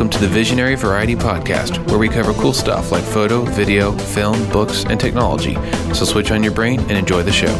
welcome to the Visionary Variety Podcast, where we cover cool stuff like photo, video, film, books, and technology. So switch on your brain and enjoy the show.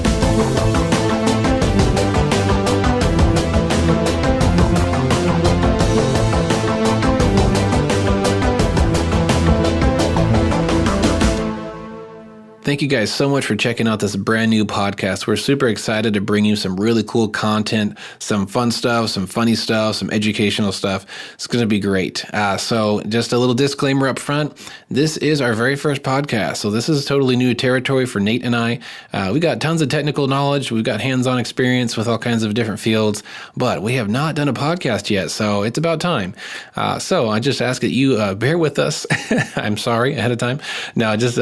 Thank you guys so much for checking out this brand new podcast. We're super excited to bring you some really cool content, some fun stuff, some funny stuff, some educational stuff. It's going to be great. So just a little disclaimer up front. This is our very first podcast. So this is totally new territory for Nate and I. We got tons of technical knowledge. We've got hands-on experience with all kinds of different fields, but we have not done a podcast yet. So it's about time. So I just ask that you bear with us. I'm sorry ahead of time. No, just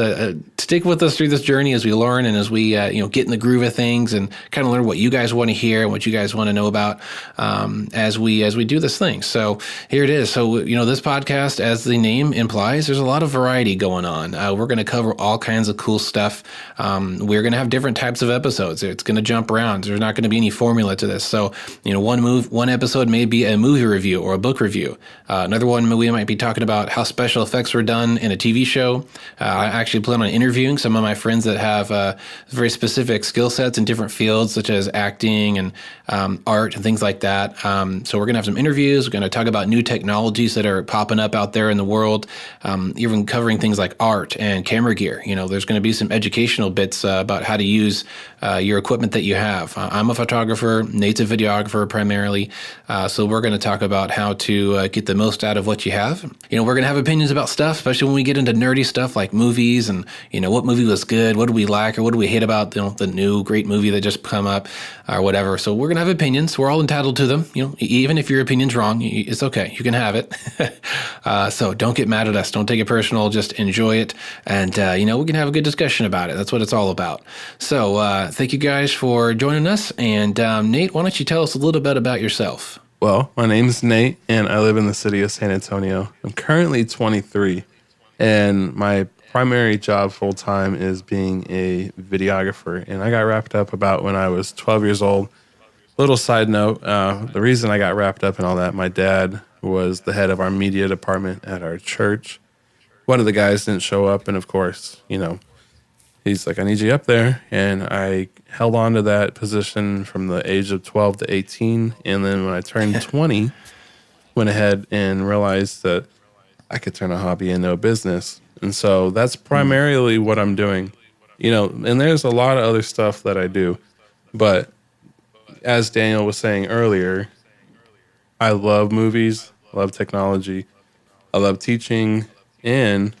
stick with us through this journey as we learn and as we get in the groove of things and kind of learn what you guys want to hear and what you guys want to know about as we do this thing. So here it is. So this podcast, as the name implies, there's a lot of variety going on. We're going to cover all kinds of cool stuff. We're going to have different types of episodes. It's going to jump around. There's not going to be any formula to this. So one episode may be a movie review or a book review. Another one we might be talking about how special effects were done in a TV show. I actually plan on interviewing some of my friends that have very specific skill sets in different fields, such as acting and art and things like that. So we're going to have some interviews. We're going to talk about new technologies that are popping up out there in the world, even covering things like art and camera gear. There's going to be some educational bits about how to use your equipment that you have. I'm a photographer. Nate's a videographer primarily. So we're going to talk about how to get the most out of what you have. We're going to have opinions about stuff, especially when we get into nerdy stuff like movies and, what movie was good, what do we like, or what do we hate about the new great movie that just come up or whatever. So we're going to have opinions. We're all entitled to them. Even if your opinion's wrong, it's okay. You can have it. So don't get mad at us. Don't take it personal. Just enjoy it. And, we can have a good discussion about it. That's what it's all about. So thank you guys for joining us. And Nate, why don't you tell us a little bit about yourself? Well, my name is Nate, and I live in the city of San Antonio. I'm currently 23, and my primary job full-time is being a videographer, and I got wrapped up about when I was 12 years old. Little side note, the reason I got wrapped up in all that, my dad was the head of our media department at our church. One of the guys didn't show up, and of course, he's like, I need you up there. And I held on to that position from the age of 12 to 18. And then when I turned 20, went ahead and realized that I could turn a hobby into a business. And so that's primarily what I'm doing. And there's a lot of other stuff that I do. But as Daniel was saying earlier, I love movies, I love technology, I love teaching. And,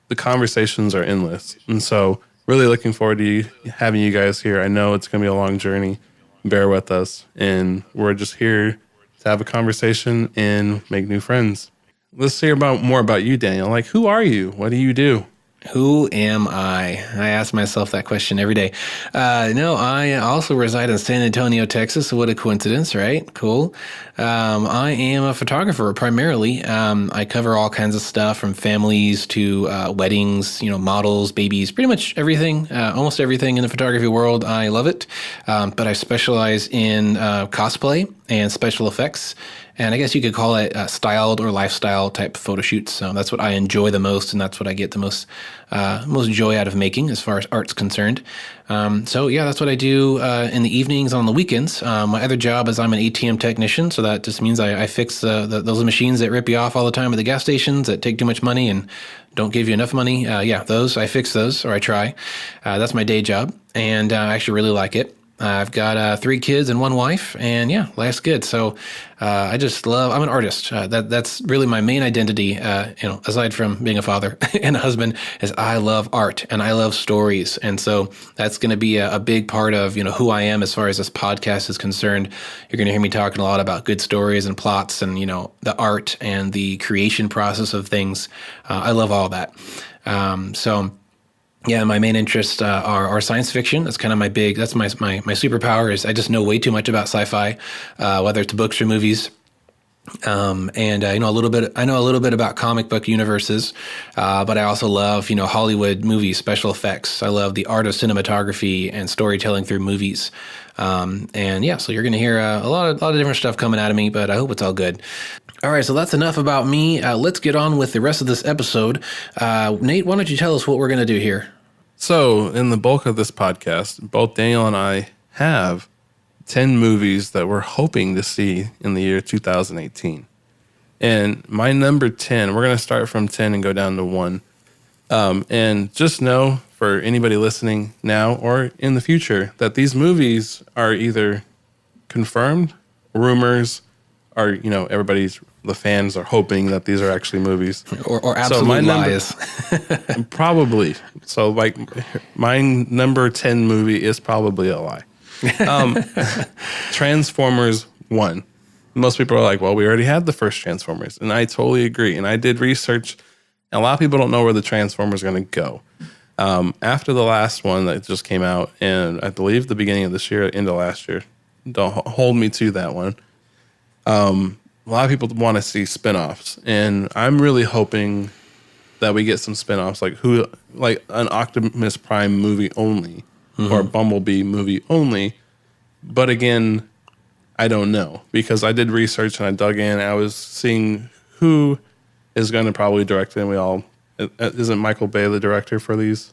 the conversations are endless. And so really looking forward to having you guys here. I know it's going to be a long journey. Bear with us. And we're just here to have a conversation and make new friends. Let's hear more about you, Daniel. Like, who are you? What do you do? Who am I? I ask myself that question every day. I also reside in San Antonio, Texas. So what a coincidence, right? Cool. I am a photographer primarily. I cover all kinds of stuff from families to weddings, models, babies, pretty much everything, almost everything in the photography world. I love it. But I specialize in cosplay and special effects. And I guess you could call it styled or lifestyle type photo shoots. So that's what I enjoy the most, and that's what I get the most joy out of making as far as art's concerned. That's what I do in the evenings on the weekends. My other job is I'm an ATM technician, so that just means I fix those machines that rip you off all the time at the gas stations that take too much money and don't give you enough money. I fix those, or I try. That's my day job, and I actually really like it. I've got 3 kids and 1 wife, and life's good. So I'm an artist. That's really my main identity, aside from being a father and a husband, is I love art and I love stories. And so that's going to be a big part of, who I am as far as this podcast is concerned. You're going to hear me talking a lot about good stories and plots and, the art and the creation process of things. I love all that. My main interests are science fiction. That's kind of that's my superpower is I just know way too much about sci-fi, whether it's books or movies. I know a little bit about comic book universes, but I also love, Hollywood movies, special effects. I love the art of cinematography and storytelling through movies. So you're going to hear a lot of different stuff coming out of me, but I hope it's all good. All right, so that's enough about me. Let's get on with the rest of this episode. Nate, why don't you tell us what we're going to do here? So, in the bulk of this podcast, both Daniel and I have 10 movies that we're hoping to see in the year 2018. And my number 10, we're going to start from 10 and go down to 1. And just know for anybody listening now or in the future that these movies are either confirmed, rumors, or, the fans are hoping that these are actually movies. Or absolute lies. Probably. So, like, my number 10 movie is probably a lie. Transformers 1. Most people are like, well, we already had the first Transformers. And I totally agree. And I did research. And a lot of people don't know where the Transformers are going to go. After the last one that just came out, and I believe the beginning of this year, into last year, don't hold me to that one. A lot of people want to see spinoffs, and I'm really hoping that we get some spinoffs, like an Optimus Prime movie only, or a Bumblebee movie only. But again, I don't know, because I did research and I dug in. I was seeing who is going to probably direct it. Isn't Michael Bay the director for these?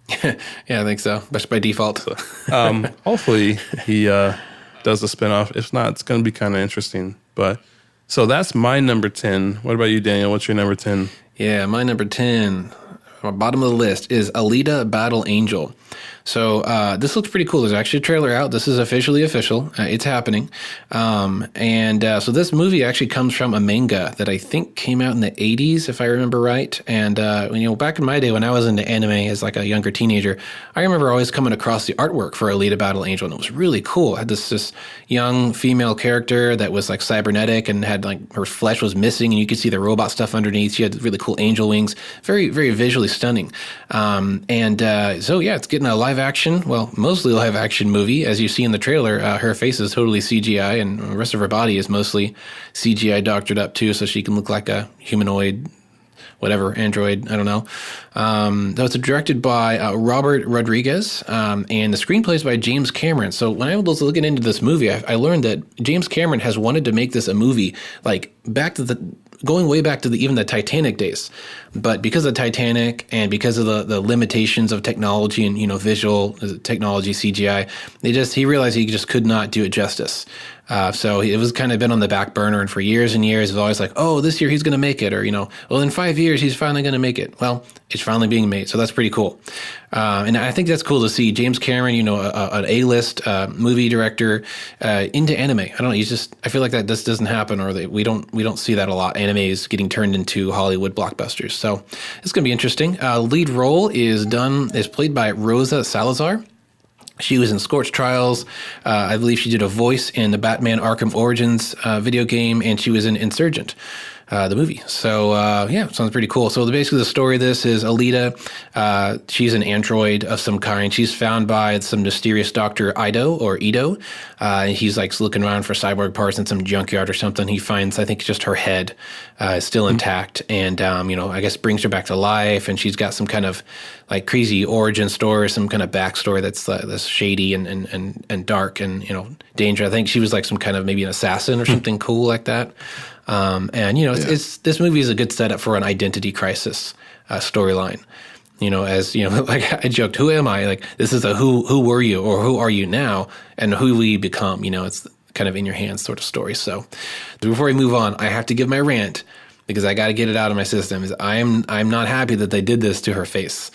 Yeah, I think so. But by default. Hopefully he does a spinoff. If not, it's going to be kind of interesting. But so that's my number 10. What about you, Daniel? What's your number 10? Yeah, my number 10, bottom of the list, is Alita Battle Angel. So this looks pretty cool. There's actually a trailer out. This is officially official. It's happening. So this movie actually comes from a manga that I think came out in the 80s, if I remember right. And, back in my day when I was into anime as like a younger teenager, I remember always coming across the artwork for Alita Battle Angel, and it was really cool. It had this young female character that was like cybernetic and had like her flesh was missing, and you could see the robot stuff underneath. She had really cool angel wings. Very, very visually stunning. It's getting a live action, mostly live action movie. As you see in the trailer, her face is totally CGI, and the rest of her body is mostly CGI doctored up too, so she can look like a humanoid, whatever, android, I don't know. So it's directed by Robert Rodriguez, and the screenplay is by James Cameron. So when I was looking into this movie, I learned that James Cameron has wanted to make this a movie like going way back to even the Titanic days. But because of Titanic and because of the limitations of technology and, visual technology, CGI, he realized he just could not do it justice. So it was kind of been on the back burner, and for years and years, it was always like, oh, this year he's going to make it, or, in 5 years, he's finally going to make it. Well, it's finally being made, so that's pretty cool. And I think that's cool to see James Cameron, an A-list movie director into anime. I don't know, I feel like that just doesn't happen, or we don't see that a lot. Anime is getting turned into Hollywood blockbusters, so it's going to be interesting. Lead role is played by Rosa Salazar. She was in Scorched Trials. I believe she did a voice in the Batman Arkham Origins video game, and she was in Insurgent, the movie. So, sounds pretty cool. So basically the story of this is Alita. She's an android of some kind. She's found by some mysterious Dr. Ido. He's like looking around for cyborg parts in some junkyard or something. He finds, I think, just her head is still intact, and, I guess brings her back to life, and she's got some kind of like crazy origin story, some kind of backstory that's shady and dark and, danger. I think she was like some kind of maybe an assassin or something cool like that. It's this movie is a good setup for an identity crisis storyline. Like I joked, who am I? Like, this is a who were you, or who are you now, and who will you become? It's kind of in your hands sort of story. So before we move on, I have to give my rant, because I got to get it out of my system. I'm not happy that they did this to her face.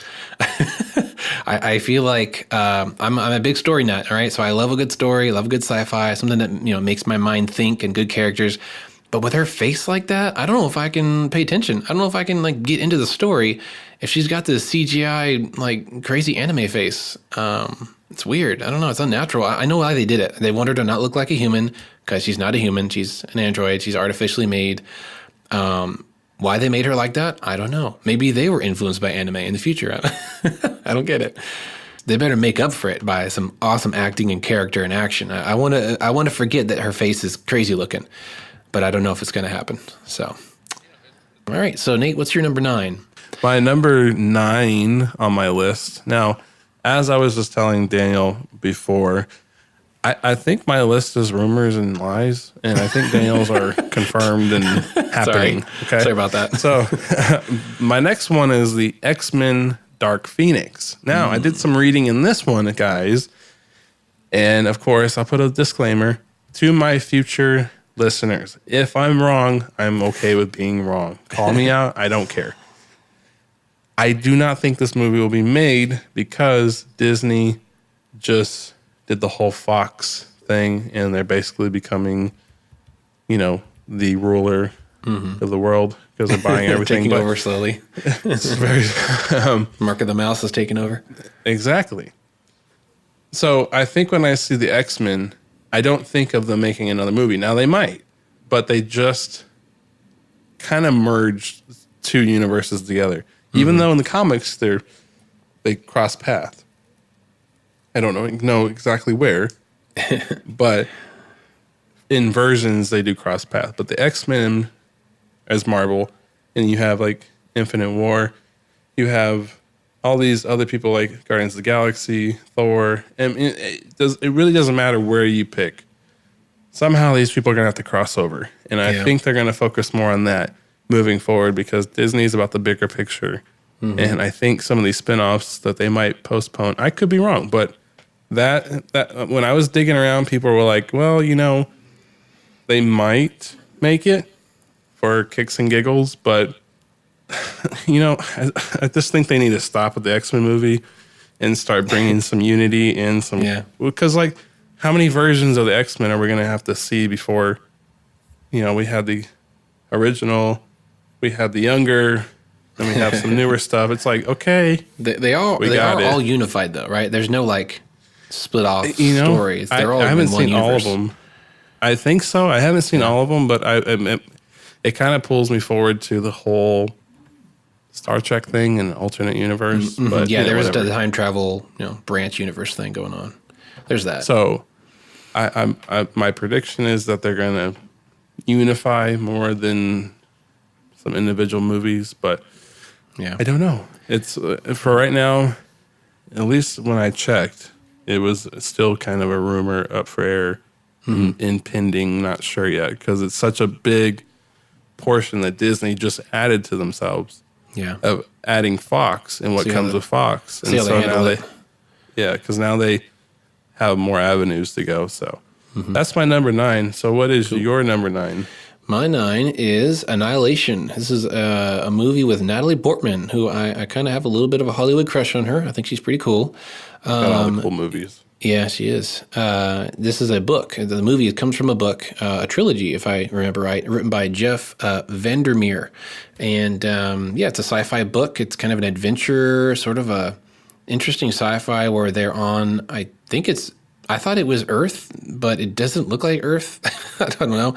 I feel like I'm a big story nut. All right, so I love a good story, love a good sci-fi, something that makes my mind think, and good characters. But with her face like that, I don't know if I can pay attention. I don't know if I can like get into the story if she's got this CGI like crazy anime face. It's weird. I don't know. It's unnatural. I know why they did it. They want her to not look like a human, because she's not a human. She's an android. She's artificially made. Why they made her like that, I don't know. Maybe they were influenced by anime in the future. I don't get it. They better make up for it by some awesome acting and character and action. I want to forget that her face is crazy looking, but I don't know if it's going to happen. So, all right. So Nate, what's your number 9? My number 9 on my list. Now, as I was just telling Daniel before, I think my list is rumors and lies, and I think Daniel's are confirmed and happening. Sorry about that. So my next one is the X-Men Dark Phoenix. Now, I did some reading in this one, guys. And of course, I'll put a disclaimer to my future listeners. If I'm wrong, I'm okay with being wrong. Call me out. I don't care. I do not think this movie will be made because Disney just did the whole Fox thing, and they're basically becoming, the ruler of the world because they're buying everything. Taking over slowly. It's very Mark of the Mouse is taking over. Exactly. So I think when I see the X-Men, I don't think of them making another movie. Now they might, but they just kind of merged two universes together. Even though in the comics they cross path. I don't know exactly where, but in versions they do cross path. But the X-Men as Marvel, and you have like Infinite War, you have all these other people like Guardians of the Galaxy, Thor, and it really doesn't matter where you pick. Somehow these people are gonna have to cross over, and I think they're gonna focus more on that moving forward because Disney's about the bigger picture. And I think some of these spinoffs that they might postpone, I could be wrong, but that when I was digging around, people were like, well, they might make it for kicks and giggles, but I just think they need to stop with the X-Men movie and start bringing some unity and some, because like how many versions of the X-Men are we going to have to see before, we had the original, we had the younger, and we have some newer stuff. It's like, okay. They are all unified, though, right? There's no, like, split off stories. They're all I haven't in one seen universe. all of them. I think so. I haven't seen all of them, but it kind of pulls me forward to the whole Star Trek thing and alternate universe. But there is the time travel, branch universe thing going on. There's that. So my prediction is that they're going to unify more than some individual movies, but I don't know. It's for right now, at least when I checked, it was still kind of a rumor up for air, impending, not sure yet, because it's such a big portion that Disney just added to themselves. Yeah. Of adding Fox and what comes with Fox. And so now because now they have more avenues to go. So that's my number 9. So what is your number 9? My 9 is Annihilation. This is a movie with Natalie Portman, who I kind of have a little bit of a Hollywood crush on her. I think she's pretty cool. Got all the cool movies. Yeah, she is. This is a book. The movie comes from a book, a trilogy, if I remember right, written by Jeff Vandermeer. And it's a sci-fi book. It's kind of an adventure, sort of a interesting sci-fi where they're on, I thought it was Earth, but it doesn't look like Earth. I don't know.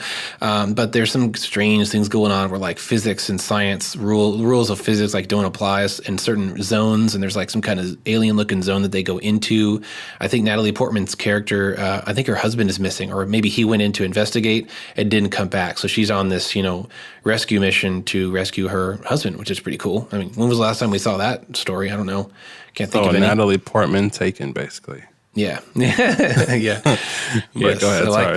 But there's some strange things going on where like physics and science rules of physics like don't apply in certain zones. And there's like some kind of alien looking zone that they go into. I think Natalie Portman's character, I think her husband is missing, or maybe he went in to investigate and didn't come back. So she's on this, rescue mission to rescue her husband, which is pretty cool. I mean, when was the last time we saw that story? I don't know. Can't think of any. Natalie Portman taken, basically. Yeah. Yeah. Yes, Go ahead. I like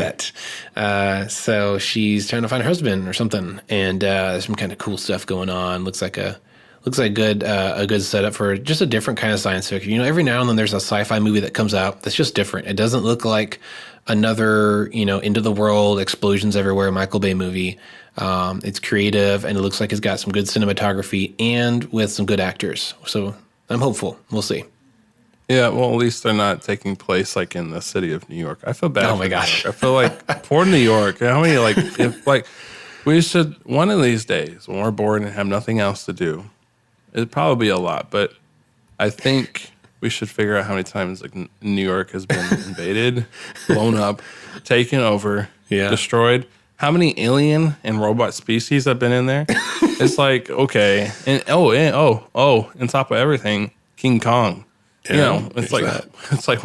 that. So she's trying to find her husband or something, and there's some kind of cool stuff going on. Looks like a good setup for just a different kind of science fiction. Every now and then there's a sci-fi movie that comes out that's just different. It doesn't look like another, into the world, explosions everywhere Michael Bay movie. It's creative, and it looks like it's got some good cinematography and with some good actors. So I'm hopeful. We'll see. Yeah, well, at least they're not taking place like in the city of New York. I feel bad. Oh my gosh! I feel like poor New York. How many we should one of these days when we're bored and have nothing else to do. It'd probably be a lot, but I think we should figure out how many times like New York has been invaded, blown up, taken over, destroyed. How many alien and robot species have been in there? It's like okay, and on top of everything, King Kong. It's like.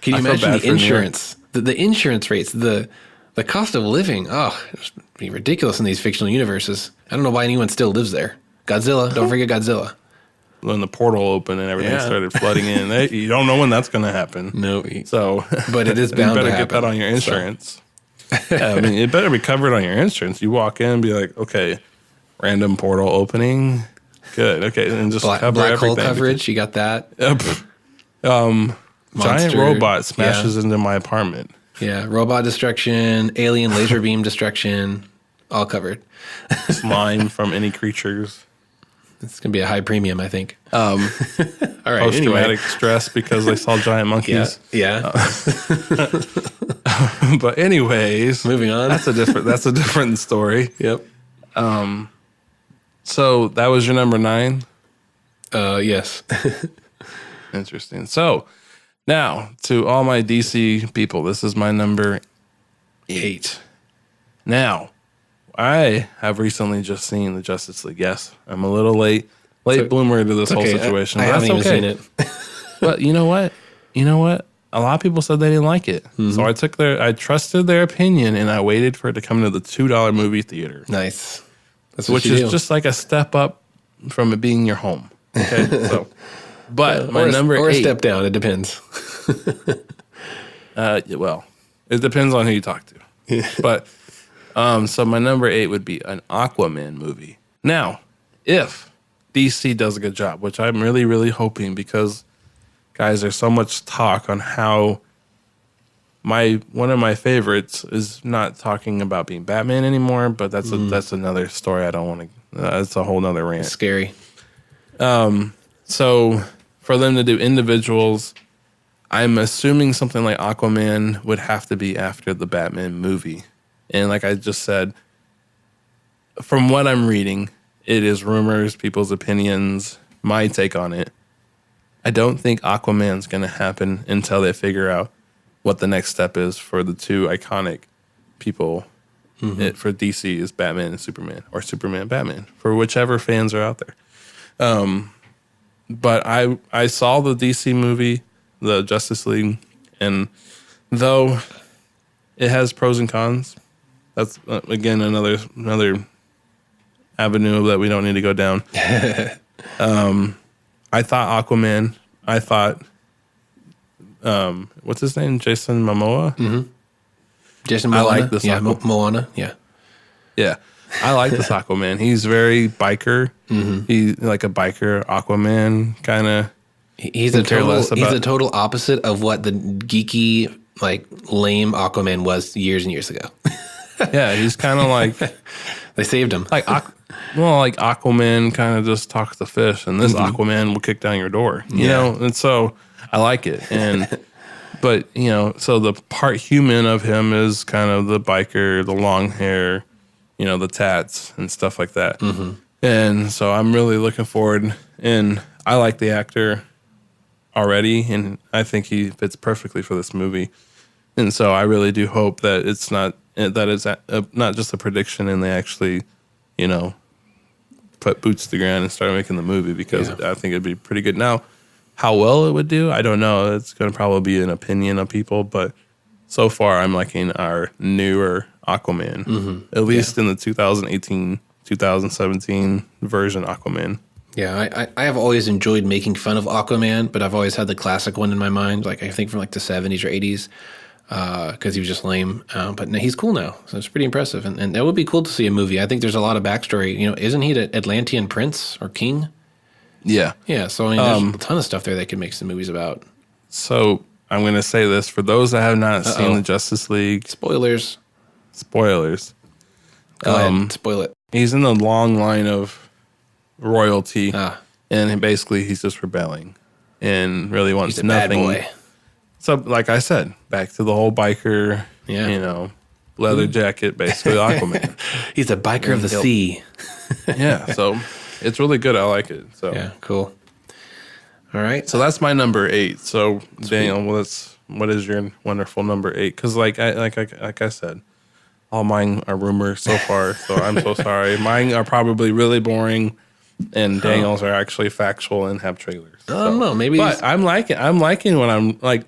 Can you imagine the insurance? The insurance rates, the cost of living. Oh, it's be ridiculous in these fictional universes. I don't know why anyone still lives there. Godzilla, don't forget Godzilla. when the portal opened and everything Yeah. started flooding in. You don't know when that's going to happen. No. So, But it is you bound to better happen. get that on your insurance. Yeah, I mean, it better be covered on your insurance. You walk in and be like, okay, random portal opening. Good. Okay. And just cover Black hole everything. coverage. You got that. Giant Monster, robot smashes into my apartment. Yeah. Robot destruction, alien laser beam destruction, all covered. Slime from any creatures. It's going to be a high premium, I think. All right. Post-traumatic stress because they saw giant monkeys. Yeah. But anyways, Moving on. That's a different story. Yep. So that was your number 9? Yes. Interesting. So now to all my DC people, this is my number 8. Now, I have recently just seen the Justice League. Yes, I'm a little late bloomer to this whole situation. I but haven't that's even okay. seen it. But you know what? A lot of people said they didn't like it. So I trusted their opinion and I waited for it to come to the $2 movie theater. Nice. That's what Which you is do. just like a step up from it being your home. Okay. So, but my number 8. Or a step down. It depends. Well, it depends on who you talk to. But so my number 8 would be an Aquaman movie. Now, if DC does a good job, which I'm really, really hoping, because guys, there's so much talk on how one of my favorites is not talking about being Batman anymore, but that's another story. I don't want to. That's a whole nother rant. Scary. So for them to do individuals, I'm assuming something like Aquaman would have to be after the Batman movie. And like I just said, from what I'm reading, it is rumors, people's opinions, my take on it. I don't think Aquaman's going to happen until they figure out what the next step is for the two iconic people. For DC is Batman and Superman, or Superman Batman, for whichever fans are out there. But I saw the DC movie, the Justice League, and though it has pros and cons, that's again another avenue that we don't need to go down. I thought Aquaman. I thought, what's his name? Jason Momoa. Mm-hmm. Jason Momoa. I like this. Moana. Yeah. I like this Aquaman. He's very biker. Mm-hmm. He's like a biker Aquaman kind of. He's a total opposite of what the geeky, like lame Aquaman was years and years ago. Yeah, he's kind of like they saved him. Like Aquaman kind of just talks to fish, and this Aquaman will kick down your door. You know, and so I like it. And but so the part human of him is kind of the biker, the long hair, the tats and stuff like that. Mm-hmm. And so I'm really looking forward. And I like the actor already, and I think he fits perfectly for this movie. And so I really do hope that it's not just a prediction, and they actually, put boots to the ground and start making the movie, because I think it'd be pretty good. Now, how well it would do, I don't know. It's going to probably be an opinion of people, but so far I'm liking our newer Aquaman, at least in the 2018, 2017 version Aquaman. Yeah, I have always enjoyed making fun of Aquaman, but I've always had the classic one in my mind, like I think from like the 70s or 80s, because he was just lame. But no, he's cool now, so it's pretty impressive. And that would be cool to see a movie. I think there's a lot of backstory. Isn't he the Atlantean prince or king? Yeah. Yeah, so I mean, there's a ton of stuff there they could make some movies about. So I'm going to say this. For those that have not seen the Justice League. Spoilers. Go ahead, spoil it. He's in the long line of royalty, and basically he's just rebelling and really wants nothing. Bad boy. So, like I said, back to the whole biker, leather jacket, basically Aquaman. He's a biker of the sea. Yeah, so it's really good. I like it. So yeah, cool. All right. So that's my number 8. So Daniel, what is your wonderful number 8? Because like I said, all mine are rumors so far. So I'm so sorry. Mine are probably really boring, and Daniel's are actually factual and have trailers. I don't know. Maybe, but I'm liking what I'm like.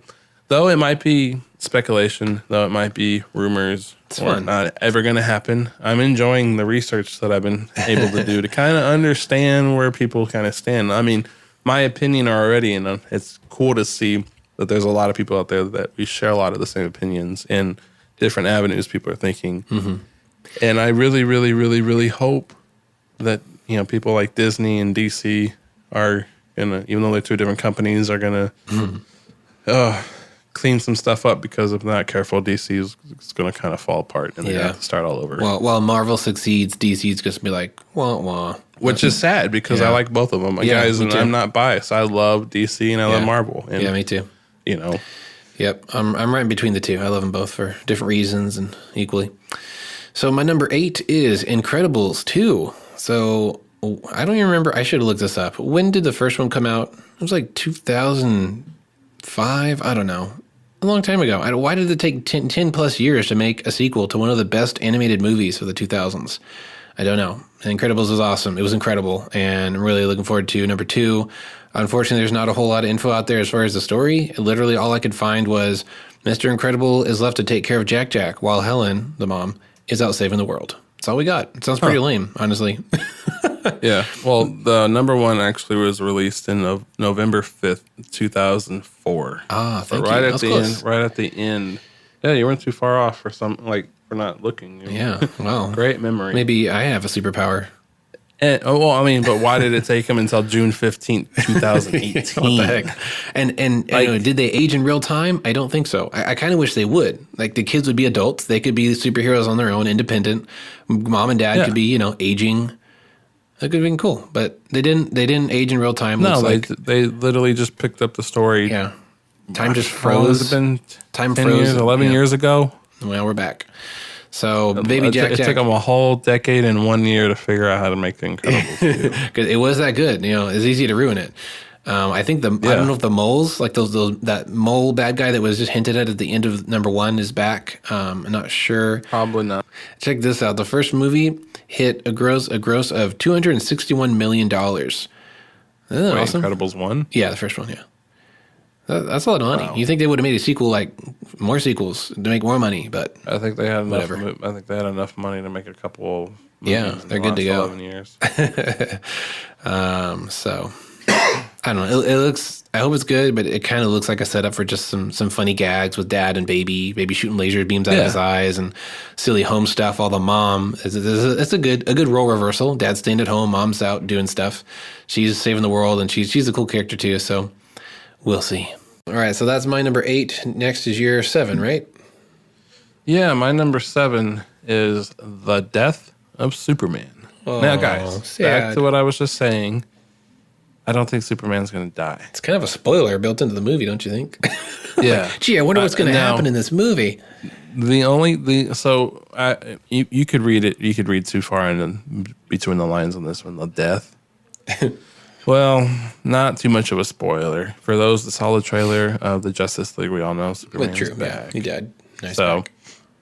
Though it might be speculation, though it might be rumors, it's fun. Not ever going to happen, I'm enjoying the research that I've been able to do to kind of understand where people kind of stand. I mean, my opinion already, and it's cool to see that there's a lot of people out there that we share a lot of the same opinions in different avenues people are thinking. Mm-hmm. And I really, really, really, really hope that, people like Disney and DC are gonna, even though they're two different companies, are gonna clean some stuff up, because if not careful, DC is gonna kind of fall apart and they're gonna have to start all over. Well, while Marvel succeeds, DC's just be like, wah wah. Which is sad, because I like both of them. Guys, and I'm not biased. I love DC and I love Marvel. And, me too. Yep, I'm right in between the two. I love them both for different reasons and equally. So my number 8 is Incredibles 2. So I don't even remember. I should have looked this up. When did the first one come out? It was like 2005. I don't know. A long time ago. Why did it take 10 plus years to make a sequel to one of the best animated movies of the 2000s? I don't know. Incredibles was awesome. It was incredible. And I'm really looking forward to number 2. Unfortunately, there's not a whole lot of info out there as far as the story. Literally, all I could find was Mr. Incredible is left to take care of Jack Jack while Helen, the mom, is out saving the world. That's all we got. It sounds pretty lame, honestly. Yeah. Well, the number 1 actually was released in November 5th, 2004. Thank you. Right at the end. Right at the end. Yeah, you weren't too far off for for not looking. Yeah. Wow. Great memory. Maybe I have a superpower. But why did it take him until June 15th, 2018? What the heck? And did they age in real time? I don't think so. I kind of wish they would. Like, the kids would be adults. They could be superheroes on their own, independent. Mom and dad could be, aging. That could have been cool. But they didn't age in real time. No, they literally just picked up the story. Yeah. Time just froze. Has it been time 10 froze. Years, 11 years ago? Well, we're back. So, baby Jack It took them a whole decade and 1 year to figure out how to make The Incredibles. Because it was that good. It's easy to ruin it. I think I don't know if the moles, like that mole bad guy that was just hinted at the end of number 1 is back. I'm not sure. Probably not. Check this out. The first movie hit a gross of $261 million. Isn't that awesome? Incredibles 1? Yeah, the first one, yeah. That's a lot of money. Wow. You think they would have made a sequel, like more sequels to make more money, but I think they had enough. I think they had enough money to make a couple. Yeah, they're good to go. 11 years. So I don't know. It looks. I hope it's good, but it kind of looks like a setup for just some funny gags with dad and baby shooting laser beams out of his eyes and silly home stuff. All the mom. It's a good role reversal. Dad's staying at home, mom's out doing stuff. She's saving the world, and she's a cool character too. So. We'll see. All right, so that's my number 8. Next is your 7, right? Yeah, my number 7 is The Death of Superman. Oh, now, guys, sad. Back to what I was just saying. I don't think Superman's going to die. It's kind of a spoiler built into the movie, don't you think? Yeah. Gee, I wonder what's going to happen in this movie. You could read it. You could read too far in between the lines on this one. The death. Well, not too much of a spoiler. For those that saw the trailer of the Justice League, we all know Superman's back. Yeah, he died. Nice so,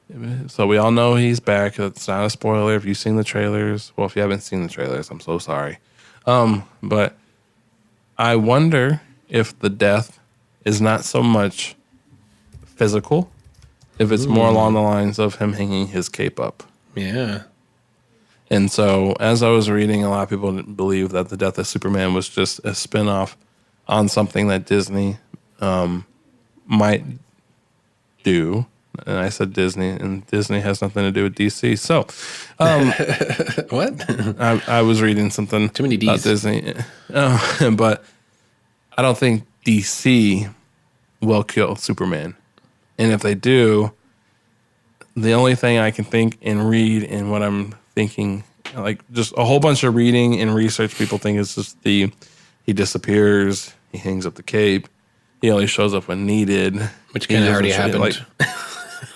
back. So we all know he's back. It's not a spoiler. If you've seen the trailers, well, if you haven't seen the trailers, I'm so sorry. But I wonder if the death is not so much physical, if it's more along the lines of him hanging his cape up. Yeah. And so, as I was reading, a lot of people believe that the death of Superman was just a spinoff on something that Disney might do. And I said Disney, and Disney has nothing to do with DC. So, what? I was reading something too many D's. About Disney, but I don't think DC will kill Superman. And if they do, the only thing I can think and read and what I'm thinking, like just a whole bunch of reading and research, people think it's just he disappears, he hangs up the cape, he only shows up when needed, which kind of already happened.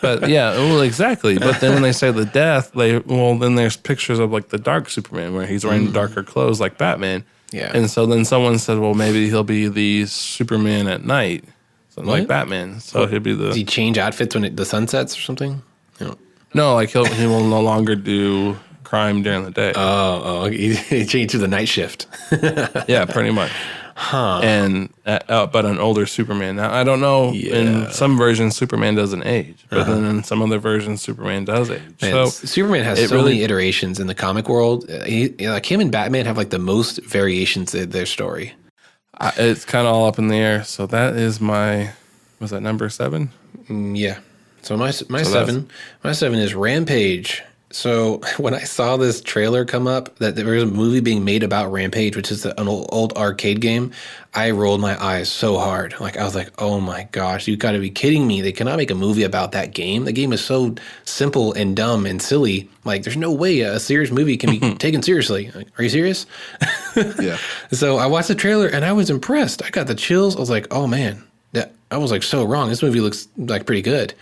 But yeah, well, exactly. But then when they say the death, then there's pictures of like the dark Superman where he's wearing darker clothes like Batman. Yeah. And so then someone said, well, maybe he'll be the Superman at night, something like Batman. So he'll be the. Does he change outfits when the sun sets or something? No, like he will no longer do crime during the day. Oh, he changed to the night shift. Yeah, pretty much. Huh. And but an older Superman. Now I don't know. Yeah. In some versions, Superman doesn't age, but then in some other versions, Superman does age. Man, so Superman has so many iterations in the comic world. Like him and Batman have like the most variations in their story. It's kind of all up in the air. So that is was that number 7? Yeah. So my seven is Rampage. So when I saw this trailer come up that there was a movie being made about Rampage, which is an old arcade game, I rolled my eyes so hard. Like I was like, "Oh my gosh, you got to be kidding me! They cannot make a movie about that game. The game is so simple and dumb and silly. Like there's no way a serious movie can be taken seriously. Like, are you serious?" Yeah. So I watched the trailer and I was impressed. I got the chills. I was like, "Oh man, I was like so wrong. This movie looks like pretty good."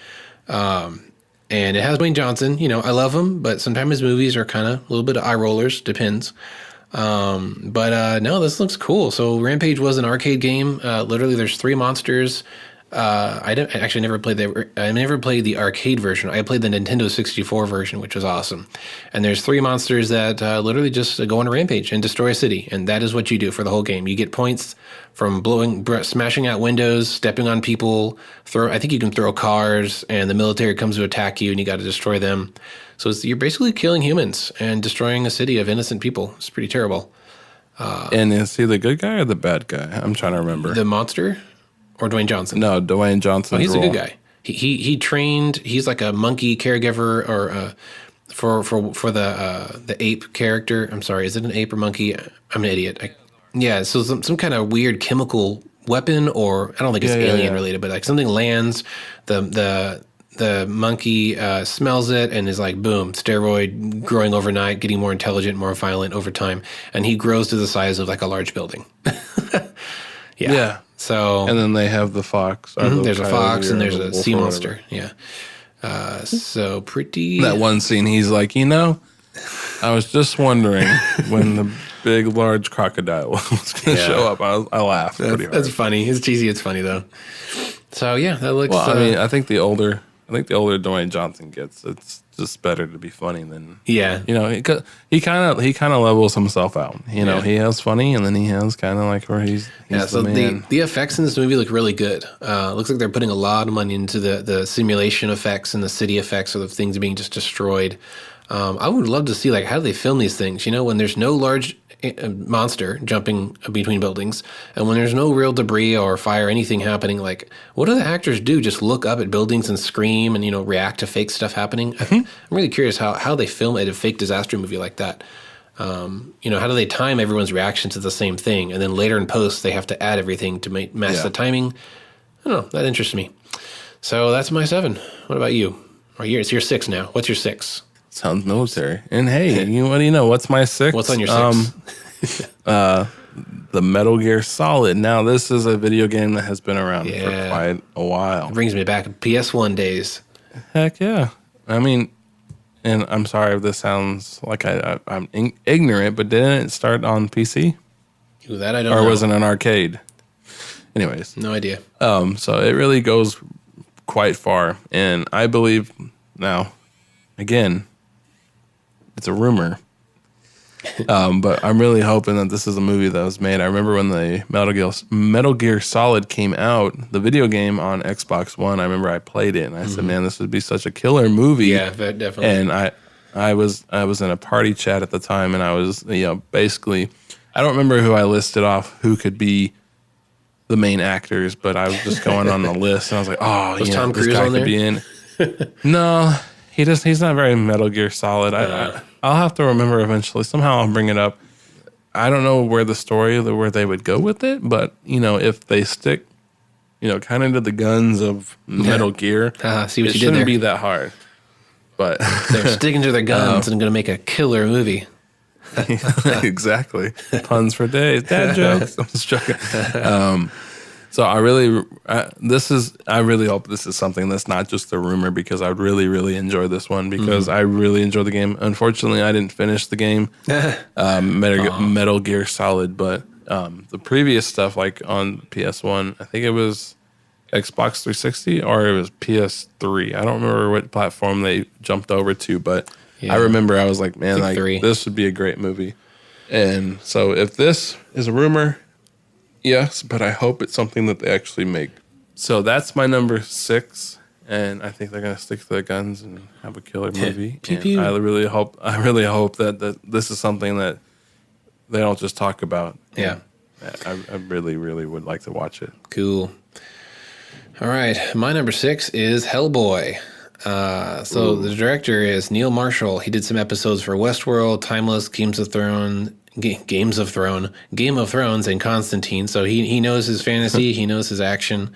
And it has Dwayne Johnson. You know, I love him, but sometimes his movies are kind of a little bit of eye rollers. Depends. But no, this looks cool. So Rampage was an arcade game. Literally, there's 3 monsters. I never played I never played the arcade version. I played the Nintendo 64 version, which was awesome. And there's 3 monsters that literally just go on a rampage and destroy a city, and that is what you do for the whole game. You get points from smashing out windows, stepping on people. I think you can throw cars, and the military comes to attack you, and you got to destroy them. So you're basically killing humans and destroying a city of innocent people. It's pretty terrible. And is he the good guy or the bad guy? I'm trying to remember. The monster. Or Dwayne Johnson? No, Dwayne Johnson. Oh, he's a good guy. He trained. He's like a monkey caregiver, or for the ape character. I'm sorry, is it an ape or monkey? I'm an idiot. Yeah, so some kind of weird chemical weapon, or I don't think it's alien related, but like something lands. The monkey smells it and is like, boom, steroid growing overnight, getting more intelligent, more violent over time, and he grows to the size of like a large building. Yeah. So, and then they have the fox. There's a fox and there's a sea monster. Yeah. So pretty. That one scene, he's like, I was just wondering when the big, large crocodile was going to show up. I laughed pretty hard. That's funny. It's cheesy. It's funny though. So yeah, that looks. Well, I mean, I think the older Dwayne Johnson gets, it's just better to be funny than he kind of levels himself out. He has funny, and then he has kind of like where he's so the man. The effects in this movie look really good. Looks like they're putting a lot of money into the simulation effects and the city effects of the things being just destroyed. I would love to see like how do they film these things? When there's no large monster jumping between buildings, and when there's no real debris or fire, anything happening, like what do the actors do? Just look up at buildings and scream and react to fake stuff happening? I'm really curious how they film a fake disaster movie like that. How do they time everyone's reaction to the same thing, and then later in post they have to add everything to match the timing? I don't know. That interests me. So that's my 7. What about you? It's your 6 now. What's your 6? Sounds military. And hey, what do you know? What's my 6? What's on your 6? The Metal Gear Solid. Now, this is a video game that has been around for quite a while. It brings me back to PS1 days. Heck yeah. I mean, and I'm sorry if this sounds like I'm ignorant, but didn't it start on PC? Ooh, that I don't know. Or was it an arcade? Anyways. No idea. So it really goes quite far. And I believe now, again, it's a rumor, but I'm really hoping that this is a movie that was made. I remember when the Metal Gear Solid came out, the video game on Xbox One. I remember I played it and I said, "Man, this would be such a killer movie." Yeah, definitely. And I was in a party chat at the time, and I was basically, I don't remember who I listed off who could be the main actors, but I was just going on the list, and I was like, "Oh, was Tom Cruise this guy on there? could be in." No. He's not very Metal Gear Solid. I'll have to remember eventually. Somehow I'll bring it up. I don't know where where they would go with it, but if they stick, kind of to the guns of Metal Gear, see what it you did shouldn't there. be that hard. But They're sticking to their guns and going to make a killer movie. Exactly. Puns for days. Dad jokes. I'm just joking. So I really hope this is something that's not just a rumor, because I would really, really enjoy this one, because I really enjoy the game. Unfortunately, I didn't finish the game, Metal Gear Solid, but the previous stuff, like on PS1, I think it was Xbox 360 or it was PS3. I don't remember what platform they jumped over to, but I remember I was like, man, this would be a great movie. And so if this is a rumor, yes, but I hope it's something that they actually make. So that's my number 6, and I think they're gonna stick to their guns and have a killer movie. Pew, pew. I really hope that this is something that they don't just talk about. Yeah. I really, really would like to watch it. Cool. All right, my number 6 is Hellboy. So the director is Neil Marshall. He did some episodes for Westworld, Timeless, Game of Thrones, and Constantine. So he knows his fantasy. He knows his action.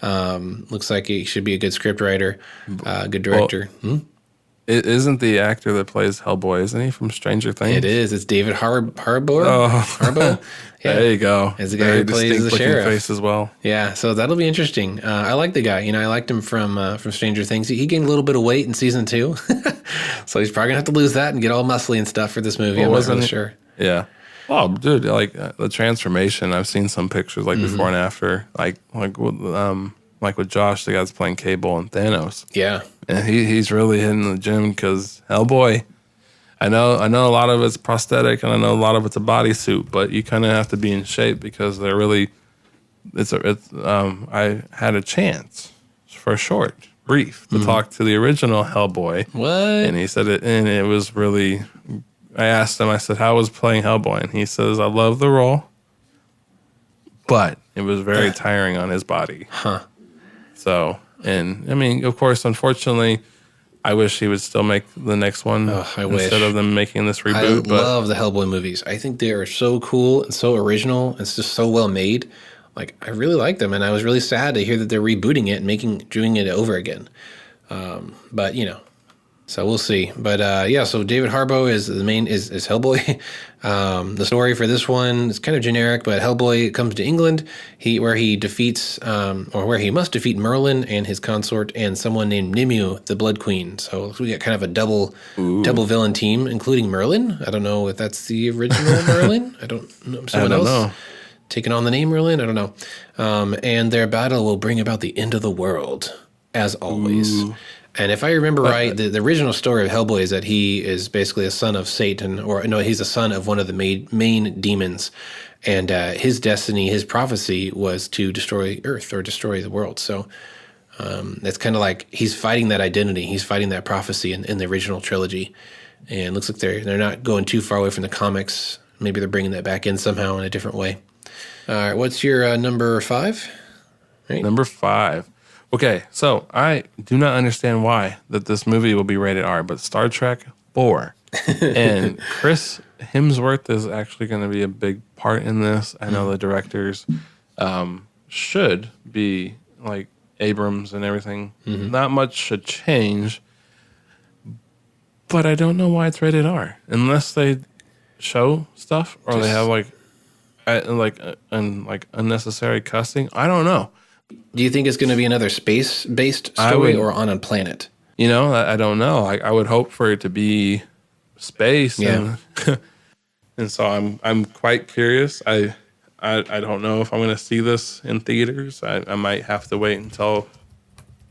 Looks like he should be a good script writer, good director. Isn't the actor that plays Hellboy, isn't he, from Stranger Things? It is. It's David Harbour. Oh. Harbour? Yeah. There you go. As the guy who plays the sheriff. Face as well. Yeah, so that'll be interesting. I like the guy. I liked him from Stranger Things. He gained a little bit of weight in season 2, so he's probably gonna have to lose that and get all muscly and stuff for this movie. I'm not really sure. Yeah. Oh, dude, like the transformation. I've seen some pictures like before and after, like with Josh, the guy that's playing Cable and Thanos. Yeah, and he's really hitting the gym because Hellboy. I know a lot of it's prosthetic and I know a lot of it's a bodysuit, but you kind of have to be in shape because they're really. I had a chance for a brief to talk to the original Hellboy. What? And he said it, and it was really. I asked him. I said, "How was playing Hellboy?" And he says, "I love the role, but it was very tiring on his body." Huh. So, and I mean, of course, unfortunately, I wish he would still make the next one instead of them making this reboot. I love the Hellboy movies. I think they are so cool and so original. It's just so well made. Like, I really like them, and I was really sad to hear that they're rebooting it and doing it over again. But so we'll see. But so David Harbour is the main is Hellboy. The story for this one is kind of generic, but Hellboy comes to England, where he must defeat Merlin and his consort and someone named Nimue, the Blood Queen. So we got kind of a double villain team, including Merlin. I don't know if that's the original Merlin. I don't know. Someone else know. Taking on the name Merlin. I don't know. And their battle will bring about the end of the world, as always. Ooh. And if I remember right, the original story of Hellboy is that he is basically a son of Satan, he's a son of one of the main demons. And his destiny, his prophecy was to destroy Earth or destroy the world. So it's kind of like he's fighting that identity. He's fighting that prophecy in the original trilogy. And it looks like they're not going too far away from the comics. Maybe they're bringing that back in somehow in a different way. All right, what's your number 5? Right. Number 5. Okay, so I do not understand why that this movie will be rated R, but Star Trek 4. And Chris Hemsworth is actually going to be a big part in this. I know the directors should be like Abrams and everything. Mm-hmm. Not much should change, but I don't know why it's rated R. Unless they show stuff or they have unnecessary cussing. I don't know. Do you think it's going to be another space-based story or on a planet? I don't know. I would hope for it to be space. Yeah. And so I'm quite curious. I don't know if I'm going to see this in theaters. I might have to wait or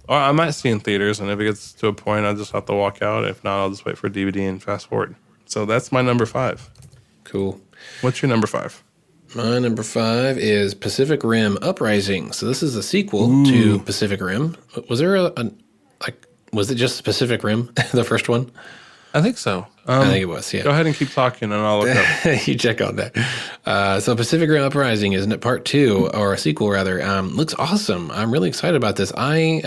I might see in theaters, and if it gets to a point, I'll just have to walk out. If not, I'll just wait for DVD and fast forward. So that's my number 5. Cool. What's your number 5? My number 5 is Pacific Rim Uprising. So this is a sequel to Pacific Rim. Was there was it just Pacific Rim, the first one? I think so. I think it was, yeah. Go ahead and keep talking and I'll look up. You check on that. So Pacific Rim Uprising, isn't it part 2 or a sequel rather? Looks awesome. I'm really excited about this. I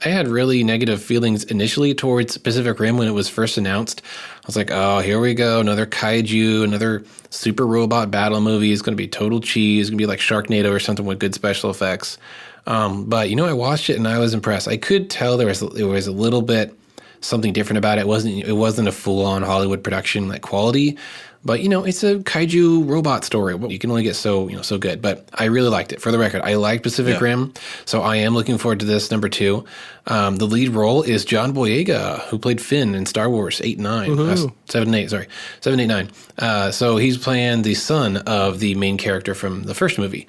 had really negative feelings initially towards Pacific Rim when it was first announced. I was like, oh, here we go. Another kaiju, another super robot battle movie. It's going to be total cheese. It's going to be like Sharknado or something with good special effects. But, I watched it and I was impressed. I could tell there was a little bit something different about it. It wasn't a full-on Hollywood production like quality. But, it's a kaiju robot story. You can only get so good. But I really liked it. For the record, I liked Pacific Rim. So I am looking forward to this, number 2. The lead role is John Boyega, who played Finn in Star Wars 8 and 9. 7 8 9. So he's playing the son of the main character from the first movie,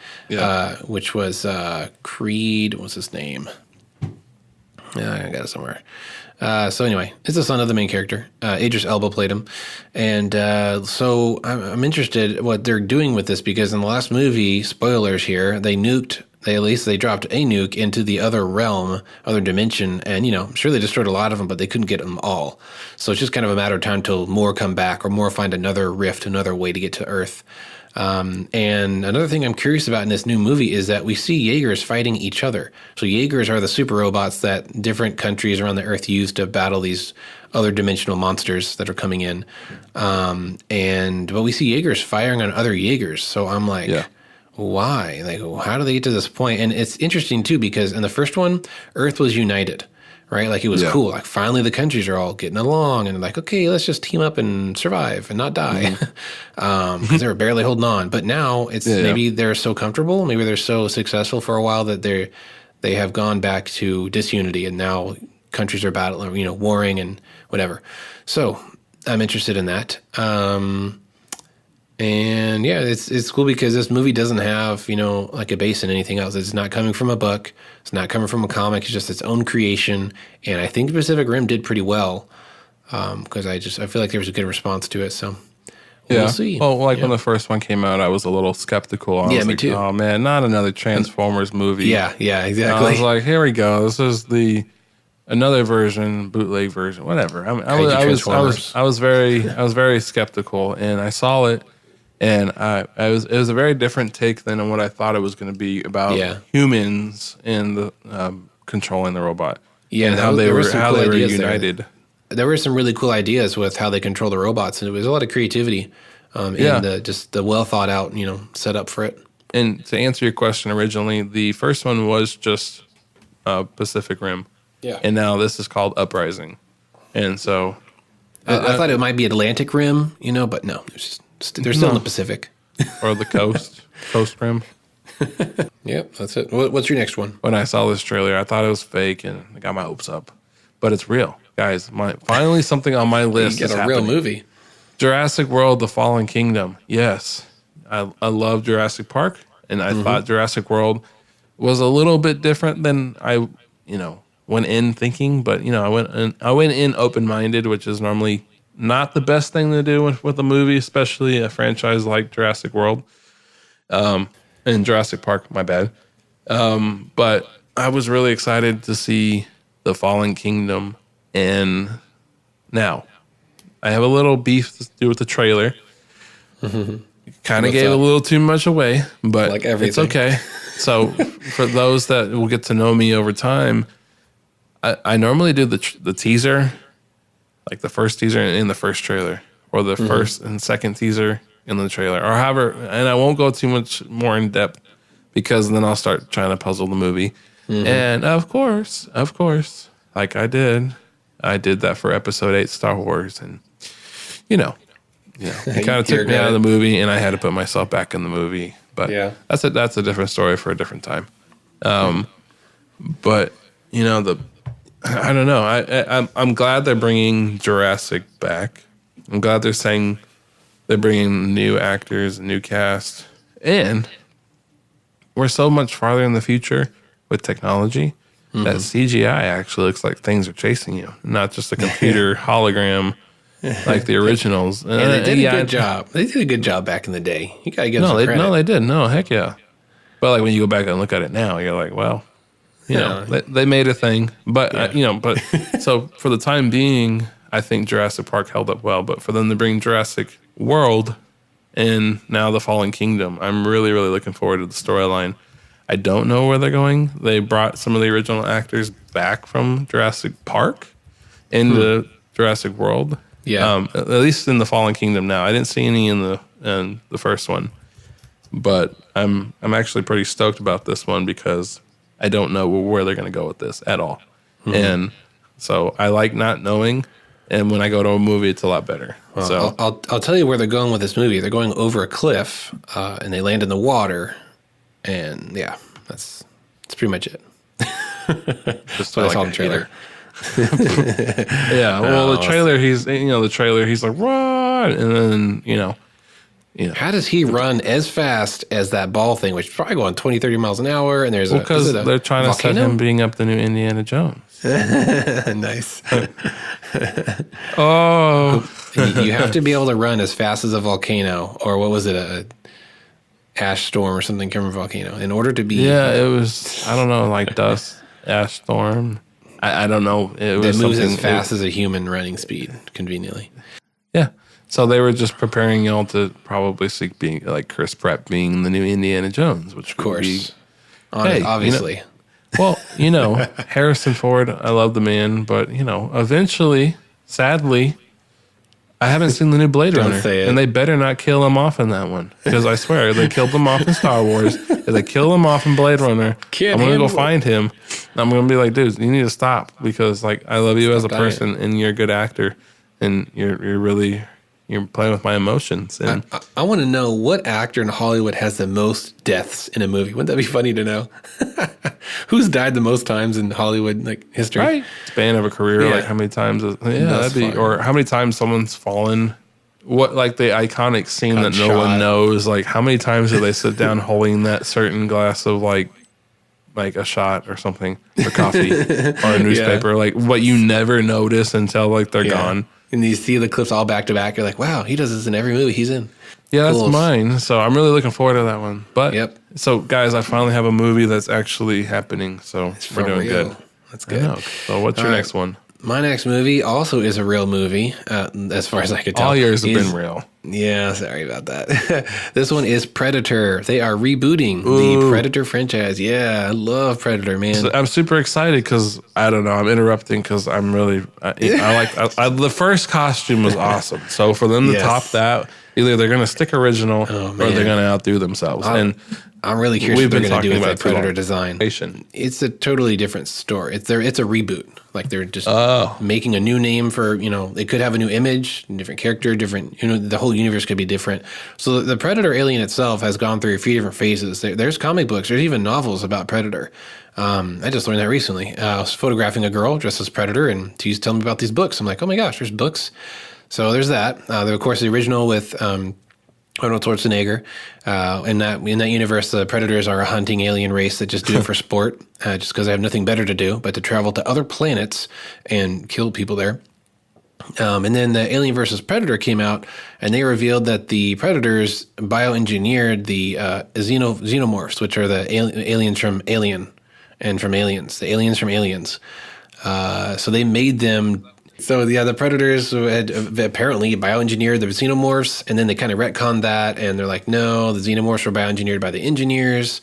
which was Creed. What's his name? I got it somewhere. So anyway, it's the son of the main character. Idris Elba played him. And so I'm interested what they're doing with this because in the last movie, spoilers here, they dropped a nuke into the other realm, other dimension. And, I'm sure they destroyed a lot of them, but they couldn't get them all. So it's just kind of a matter of time till more come back or more find another rift, another way to get to Earth. And another thing I'm curious about in this new movie is that we see Jaegers fighting each other. So Jaegers are the super robots that different countries around the Earth use to battle these other dimensional monsters that are coming in. But we see Jaegers firing on other Jaegers. So I'm like, why? Like, how do they get to this point? And it's interesting too, because in the first one, Earth was united. Right? Like it was cool. Like finally the countries are all getting along and like, okay, let's just team up and survive and not die. Because they were barely holding on. But now it's maybe they're so comfortable, maybe they're so successful for a while that they have gone back to disunity and now countries are battling, warring and whatever. So I'm interested in that. And yeah, it's cool because this movie doesn't have, like a base in anything else. It's not coming from a book. It's not coming from a comic. It's just its own creation. And I think Pacific Rim did pretty well because I feel like there was a good response to it. So we'll see. Well, when the first one came out, I was a little skeptical. I was me like, too. Oh man, not another Transformers movie. Yeah, exactly. And I was like, here we go. This is another version, bootleg version, whatever. I was very skeptical, and I saw it. And it was a very different take than what I thought it was going to be about humans and the controlling the robot. Yeah, and how they were united. There were some really cool ideas with how they control the robots, and it was a lot of creativity and the well thought out, set up for it. And to answer your question originally, the first one was just Pacific Rim. Yeah. And now this is called Uprising. And so I thought it might be Atlantic Rim, but no, they're still in the Pacific. Or the coast Rim. Yep, that's it. What's your next one? When I saw this trailer, I thought it was fake and I got my hopes up. But it's real. Guys, finally something on my list You is get a happening. real movie. Jurassic World: The Fallen Kingdom. Yes. I love Jurassic Park, and I thought Jurassic World was a little bit different than I went in thinking, but I went in open-minded, which is normally not the best thing to do with a movie, especially a franchise like Jurassic World. And Jurassic Park, my bad. But I was really excited to see The Fallen Kingdom, and now I have a little beef to do with the trailer. Kind of gave a little too much away, but like everything. It's okay. So for those that will get to know me over time, I normally do the teaser, like the first teaser in the first trailer, or the first and second teaser in the trailer, or however, and I won't go too much more in depth because then I'll start trying to puzzle the movie. And of course, like I did that for Episode 8 Star Wars, and it kind of took me out of the movie, and I had to put myself back in the movie. But that's a different story for a different time. But I don't know. I'm glad they're bringing Jurassic back. I'm glad they're saying they're bringing new actors, new cast, and we're so much farther in the future with technology that CGI actually looks like things are chasing you, not just a computer hologram like the originals. And they did a good job. They did a good job back in the day. You gotta give them some credit. No, they did. No, heck yeah. But like when you go back and look at it now, you're like, well, they made a thing. But so for the time being, I think Jurassic Park held up well. But for them to bring Jurassic World and now The Fallen Kingdom, I'm really, really looking forward to the storyline. I don't know where they're going. They brought some of the original actors back from Jurassic Park into Jurassic World. Yeah. At least in The Fallen Kingdom now. I didn't see any in the first one. But I'm actually pretty stoked about this one because I don't know where they're going to go with this at all. And so I like not knowing. And when I go to a movie, it's a lot better. Well, So I'll tell you where they're going with this movie. They're going over a cliff, and they land in the water, and yeah, that's pretty much it. just What I saw in the trailer. Yeah. Well, the trailer, he's like, run, and then How does he run as fast as that ball thing, which is probably going 20, 30 miles an hour, and there's because they're trying to set him being up the new Indiana Jones. Nice. Oh, You have to be able to run as fast as a volcano, or what was it, a ash storm or something coming from a volcano, in order to be. Yeah, it was. I don't know, like dust, ash storm. I don't know. It was moves something as fast as a human running speed, conveniently. Yeah. So they were just preparing y'all to probably seek being like Chris Pratt being the new Indiana Jones, which Of course. would be, Obviously. Harrison Ford, I love the man, but eventually, sadly, I haven't seen the new Blade Don't Runner, say it. and they better not kill him off in that one, because I swear they killed him off in Star Wars. If they kill him off in Blade Runner, Can't I'm gonna go handle it. find him. I'm gonna be like, dude, you need to stop, because like I love you as a Stop dying. person, and you're a good actor, and you're playing with my emotions, and I want to know what actor in Hollywood has the most deaths in a movie. Wouldn't that be funny to know? Who's died the most times in Hollywood history? right span of a career, Yeah. like how many times? That's That'd be, fine. or how many times someone's fallen. What, like the iconic scene Got that no shot. one knows? Like how many times do they sit down holding that certain glass of like a shot or something, or coffee, or a newspaper? Like what you never notice until like they're gone. And you see the clips all back to back. You're like, wow, he does this in every movie he's in. Yeah, Cool. that's mine. So I'm really looking forward to that one. But Yep. so guys, I finally have a movie that's actually happening. So we're For doing real. good. That's I good. know. So what's your All right. next one? My next movie also is a real movie, as far as I could tell. All yours have Is- been real. Yeah, sorry about that. This one is Predator. They are rebooting the Predator franchise. Yeah, I love Predator, man. So I'm super excited because I don't know. I'm interrupting because I'm really. I the first costume was awesome. So for them to Yes. top that, either they're going to stick original or man. they're going to outdo themselves. And I'm really curious we've what they're been going to do talking with about that too long. Predator design. Nation. It's a totally different story. It's a reboot. Like they're just Oh. making a new name for, they could have a new image, different character, different, the whole universe could be different. So the Predator alien itself has gone through a few different phases. There's comic books, there's even novels about Predator. I just learned that recently. I was photographing a girl dressed as Predator, and she's telling me about these books. I'm like, oh my gosh, there's books. So there's that. Of course, the original with Arnold Schwarzenegger. In that universe, the Predators are a hunting alien race that just do it for sport, just because they have nothing better to do but to travel to other planets and kill people there. And then the Alien versus Predator came out, and they revealed that the Predators bioengineered the xenomorphs, which are the aliens from Alien and from Aliens, the aliens from Aliens. So they made them. So yeah, the Predators had apparently bioengineered the xenomorphs, and then they kind of retconned that, and they're like, no, the xenomorphs were bioengineered by the engineers,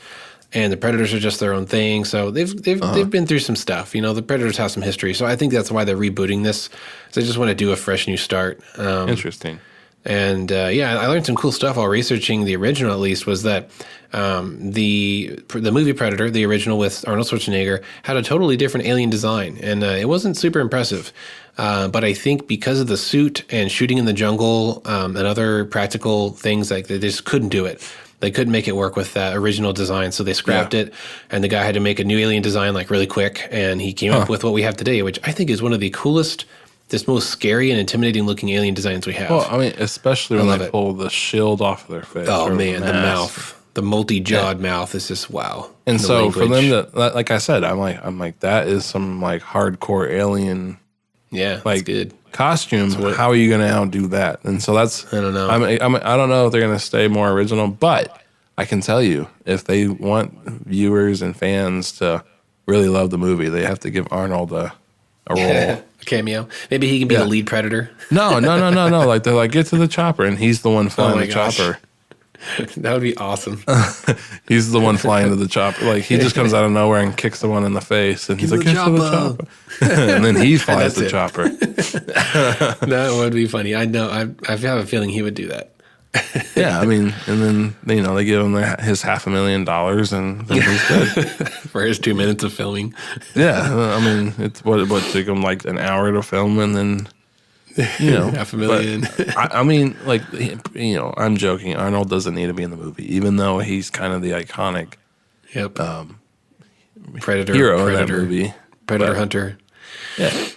and the Predators are just their own thing. So they've been through some stuff. The Predators have some history. So I think that's why they're rebooting this. So they just want to do a fresh new start. Interesting. And I learned some cool stuff while researching the original. At least was that the movie Predator, the original with Arnold Schwarzenegger, had a totally different alien design, and it wasn't super impressive. But I think because of the suit and shooting in the jungle and other practical things, like they just couldn't do it. They couldn't make it work with that original design, so they scrapped it. And the guy had to make a new alien design like really quick, and he came up with what we have today, which I think is one of the coolest, just most scary and intimidating looking alien designs we have. Well, I mean, especially when love they it. pull the shield off of their face. Oh or man, the mask. mouth, the multi-jawed mouth is just wow. And The so for them language. to, like I said, I'm like that is some like hardcore alien yeah, like that's good. costume. How are you going to outdo that? And so that's I don't know. I don't know if they're going to stay more original, but I can tell you if they want viewers and fans to really love the movie, they have to give Arnold a role. A cameo. Maybe he can be the lead Predator. No. Like they're like, get to the chopper, and he's the one flying my the gosh. chopper. That would be awesome. He's the one flying to the chopper. Like he just comes out of nowhere and kicks the one in the face, and he's like, the get to the chopper." chopper, and then he flies That's the it. chopper. That would be funny. I know. I have a feeling he would do that. Yeah, I mean, and then they give him his $500,000, and then he's good. For his 2 minutes of filming. Yeah, I mean, it's what took him like an hour to film, and then $500,000. but I mean, like I'm joking. Arnold doesn't need to be in the movie, even though he's kind of the iconic Yep. Predator hero in that movie. Predator But- hunter. Yeah.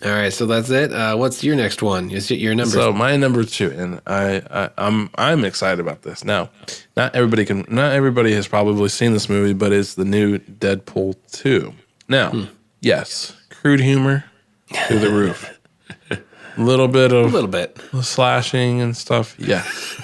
All right, so that's it. What's your next one? Is it your number? So my number 2, and I'm excited about this. Now, not everybody has probably seen this movie, but it's the new Deadpool 2. Now, yes, crude humor through the roof. A little bit a of little bit. slashing and stuff. Yes.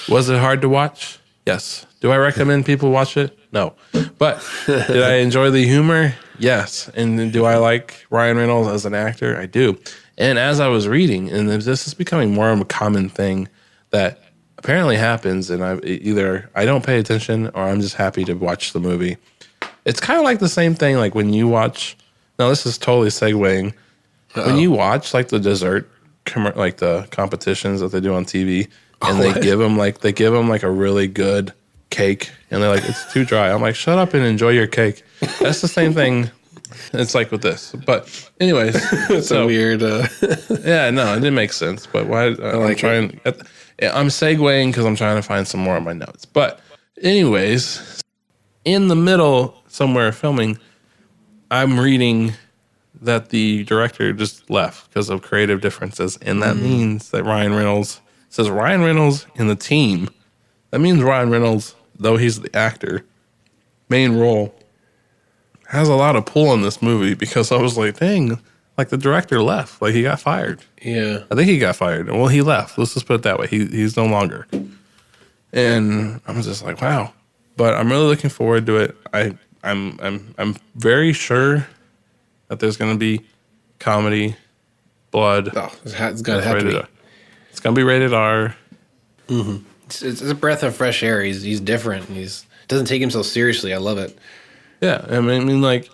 Was it hard to watch? Yes. Do I recommend people watch it? No. But did I enjoy the humor? Yes. And do I like Ryan Reynolds as an actor? I do. And as I was reading, and this is becoming more of a common thing that apparently happens, and either I don't pay attention or I'm just happy to watch the movie. It's kind of like the same thing, like when you watch. Now this is totally segueing. When you watch like the dessert, like the competitions that they do on TV, and they give them like a really good cake, and they're like, it's too dry. I'm like, shut up and enjoy your cake. That's the same thing. It's like with this, but anyways, it's so weird. Yeah, no, it didn't make sense. But why? I'm trying. I'm segueing because I'm trying to find some more of my notes. But anyways, in the middle somewhere filming, I'm reading that the director just left because of creative differences, and that means that Ryan Reynolds and the team. That means Ryan Reynolds, though he's the actor, main role, has a lot of pull in this movie, because I was like, dang, like the director left. Like he got fired. Yeah. I think he got fired. Well, he left. Let's just put it that way. He's no longer. And I'm just like, wow. But I'm really looking forward to it. I'm very sure that there's going to be comedy, blood. Oh, it's going to have to be. It's going to be rated R. Mm-hmm. It's a breath of fresh air. He's different. Doesn't take himself seriously. I love it. Yeah, I mean, like,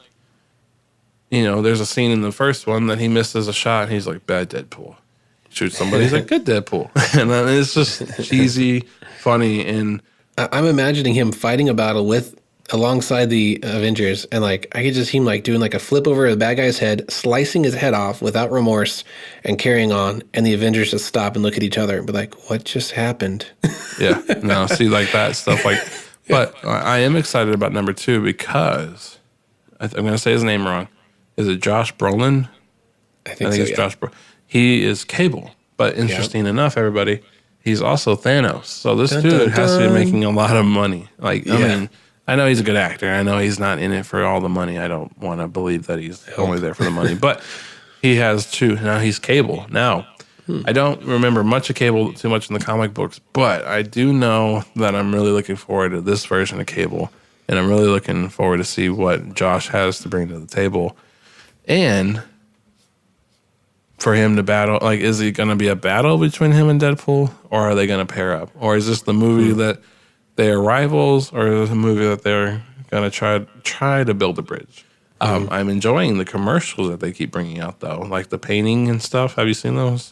you know, there's a scene in the first one that he misses a shot, and he's like, bad Deadpool. Shoots somebody, he's like, good Deadpool. And then it's just cheesy, funny, and I'm imagining him fighting a battle alongside the Avengers, and like I could just see him like doing like a flip over the bad guy's head, slicing his head off without remorse, and carrying on. And the Avengers just stop and look at each other and be like, "What just happened?" Yeah, no, see, like that stuff. Like, but I am excited about number 2 because I'm going to say his name wrong. Is it Josh Brolin? I think so, it's Josh Brolin. He is Cable, but interesting enough, everybody, he's also Thanos. So this dude has to be making a lot of money. Like, I mean, I know he's a good actor. I know he's not in it for all the money. I don't want to believe that he's only there for the money. But he has 2. Now he's Cable. Now, I don't remember much of Cable too much in the comic books, but I do know that I'm really looking forward to this version of Cable. And I'm really looking forward to see what Josh has to bring to the table. And for him to battle, like, is it going to be a battle between him and Deadpool? Or are they going to pair up? Or is this the movie that they are rivals, or is it a movie that they're going to try to build a bridge? I'm enjoying the commercials that they keep bringing out, though, like the painting and stuff. Have you seen those?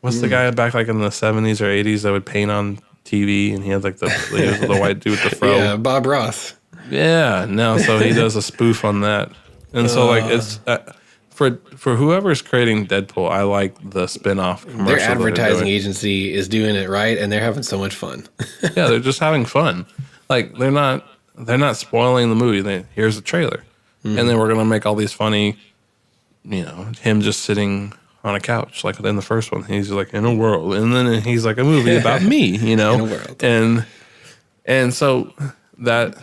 What's the guy back like in the 70s or 80s that would paint on TV, and he had like the white dude with the fro? Yeah, Bob Ross. Yeah, no, so he does a spoof on that, and so like it's for whoever's creating Deadpool, I like the spin-off commercial. Their advertising agency is doing it right, and they're having so much fun. Yeah, they're just having fun. Like they're not spoiling the movie. Here's a trailer. And then we're going to make all these funny, you know, him just sitting on a couch, like in the first one. He's like, in a world. And then he's like, a movie about me, you know? In a world. And so that,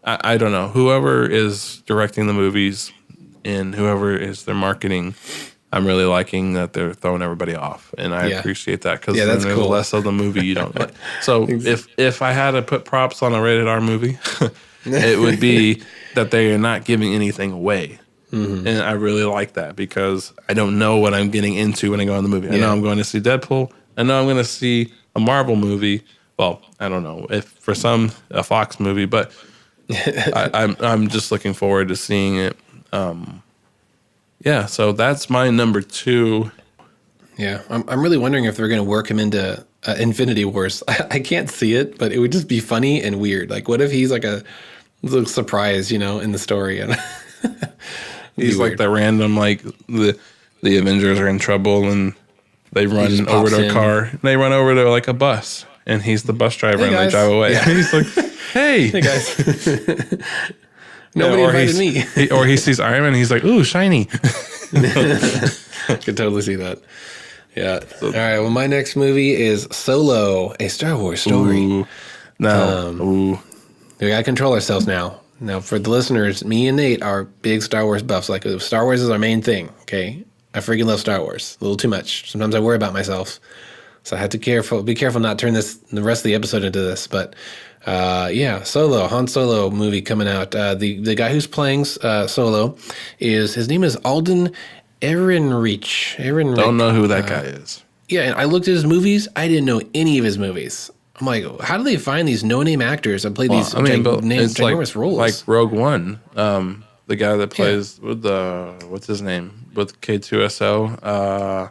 I don't know, whoever is directing the movies and whoever is their marketing, I'm really liking that they're throwing everybody off. And I appreciate that, because then there's cool. less of the movie you don't like. So if I had to put props on a rated R movie, it would be that they are not giving anything away. Mm-hmm. And I really like that, because I don't know what I'm getting into when I go in the movie. I know I'm going to see Deadpool. I know I'm going to see a Marvel movie. Well, I don't know if for some a Fox movie, but I'm just looking forward to seeing it. Yeah, so that's my number 2. Yeah, I'm really wondering if they're going to work him into Infinity Wars. I can't see it, but it would just be funny and weird. Like, what if he's like a little surprise, you know, in the story? And he's like the random, like the Avengers are in trouble and they run over to a car. They run over to like a bus, and he's the bus driver, and they drive away. Yeah. He's like, "Hey, guys." Nobody invited me. Or he sees Iron Man, and he's like, "Ooh, shiny." I could totally see that. Yeah. All right. Well, my next movie is Solo, a Star Wars story. Ooh. No. We got to control ourselves now. Now, for the listeners, me and Nate are big Star Wars buffs. Like, Star Wars is our main thing, okay? I freaking love Star Wars. A little too much. Sometimes I worry about myself. So I had to be careful not to turn the rest of the episode into this. But yeah, Han Solo movie coming out. The guy who's playing Solo his name is Alden Ehrenreich. Don't know who that guy is. Yeah, and I looked at his movies. I didn't know any of his movies. I'm like, how do they find these no-name actors and play these ginormous roles? Like Rogue One, the guy that plays with what's his name with K2SO.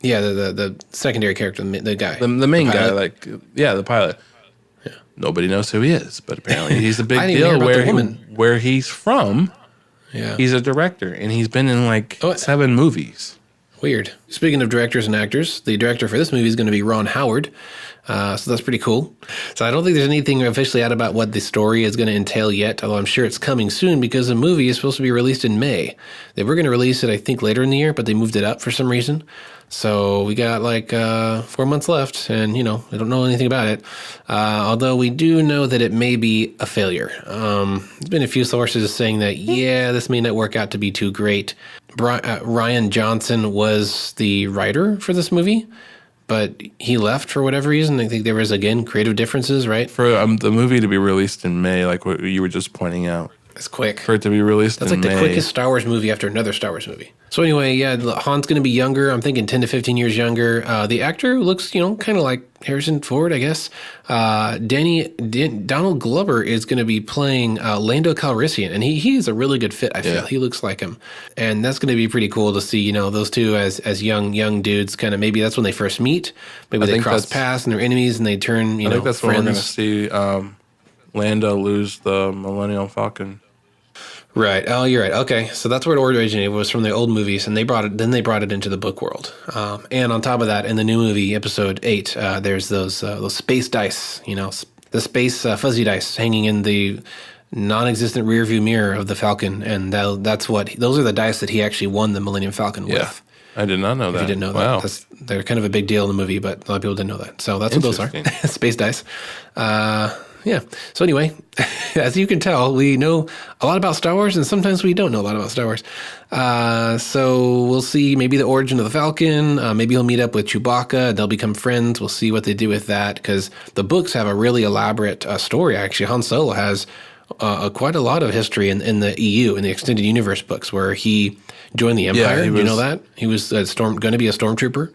Yeah, the secondary character, the guy, the main guy, the pilot. Yeah. Nobody knows who he is, but apparently he's a big deal. Where he's from. Yeah, he's a director, and he's been in 7 movies. Weird. Speaking of directors and actors, the director for this movie is going to be Ron Howard. So that's pretty cool. So I don't think there's anything officially out about what the story is going to entail yet, although I'm sure it's coming soon because the movie is supposed to be released in May. They were going to release it, I think, later in the year, but they moved it up for some reason. So we got 4 months left, and, I don't know anything about it. Although we do know that it may be a failure. There's been a few sources saying that, this may not work out to be too great. Rian Johnson was the writer for this movie, but he left for whatever reason. I think there was, again, creative differences, right? For the movie to be released in May, like what you were just pointing out. It's quick. For it to be released in May. That's like the quickest Star Wars movie after another Star Wars movie. So anyway, Han's going to be younger. I'm thinking 10 to 15 years younger. The actor looks, kind of like Harrison Ford, I guess. Donald Glover is going to be playing Lando Calrissian, and he is a really good fit, I feel. Yeah. He looks like him. And that's going to be pretty cool to see, those two as young dudes, kind of maybe that's when they first meet. Maybe they cross paths and they're enemies and they turn, I think that's friends. When we're going to see Lando lose the Millennium Falcon. Right. Oh, you're right. Okay, so that's where it originated, was from the old movies, and they brought it into the book world. And on top of that, in the new movie, Episode 8, there's those space dice, the space fuzzy dice hanging in the non-existent rearview mirror of the Falcon, and those are the dice that he actually won the Millennium Falcon with. I did not know that. You didn't know that. They're kind of a big deal in the movie, but a lot of people didn't know that. So that's what those are. Space dice. Yeah. So anyway, as you can tell, we know a lot about Star Wars, and sometimes we don't know a lot about Star Wars. So we'll see maybe the origin of the Falcon. Maybe he'll meet up with Chewbacca. They'll become friends. We'll see what they do with that, because the books have a really elaborate story. Actually, Han Solo has quite a lot of history in the EU, in the Extended Universe books, where he joined the Empire. Do you know that? He was going to be a stormtrooper.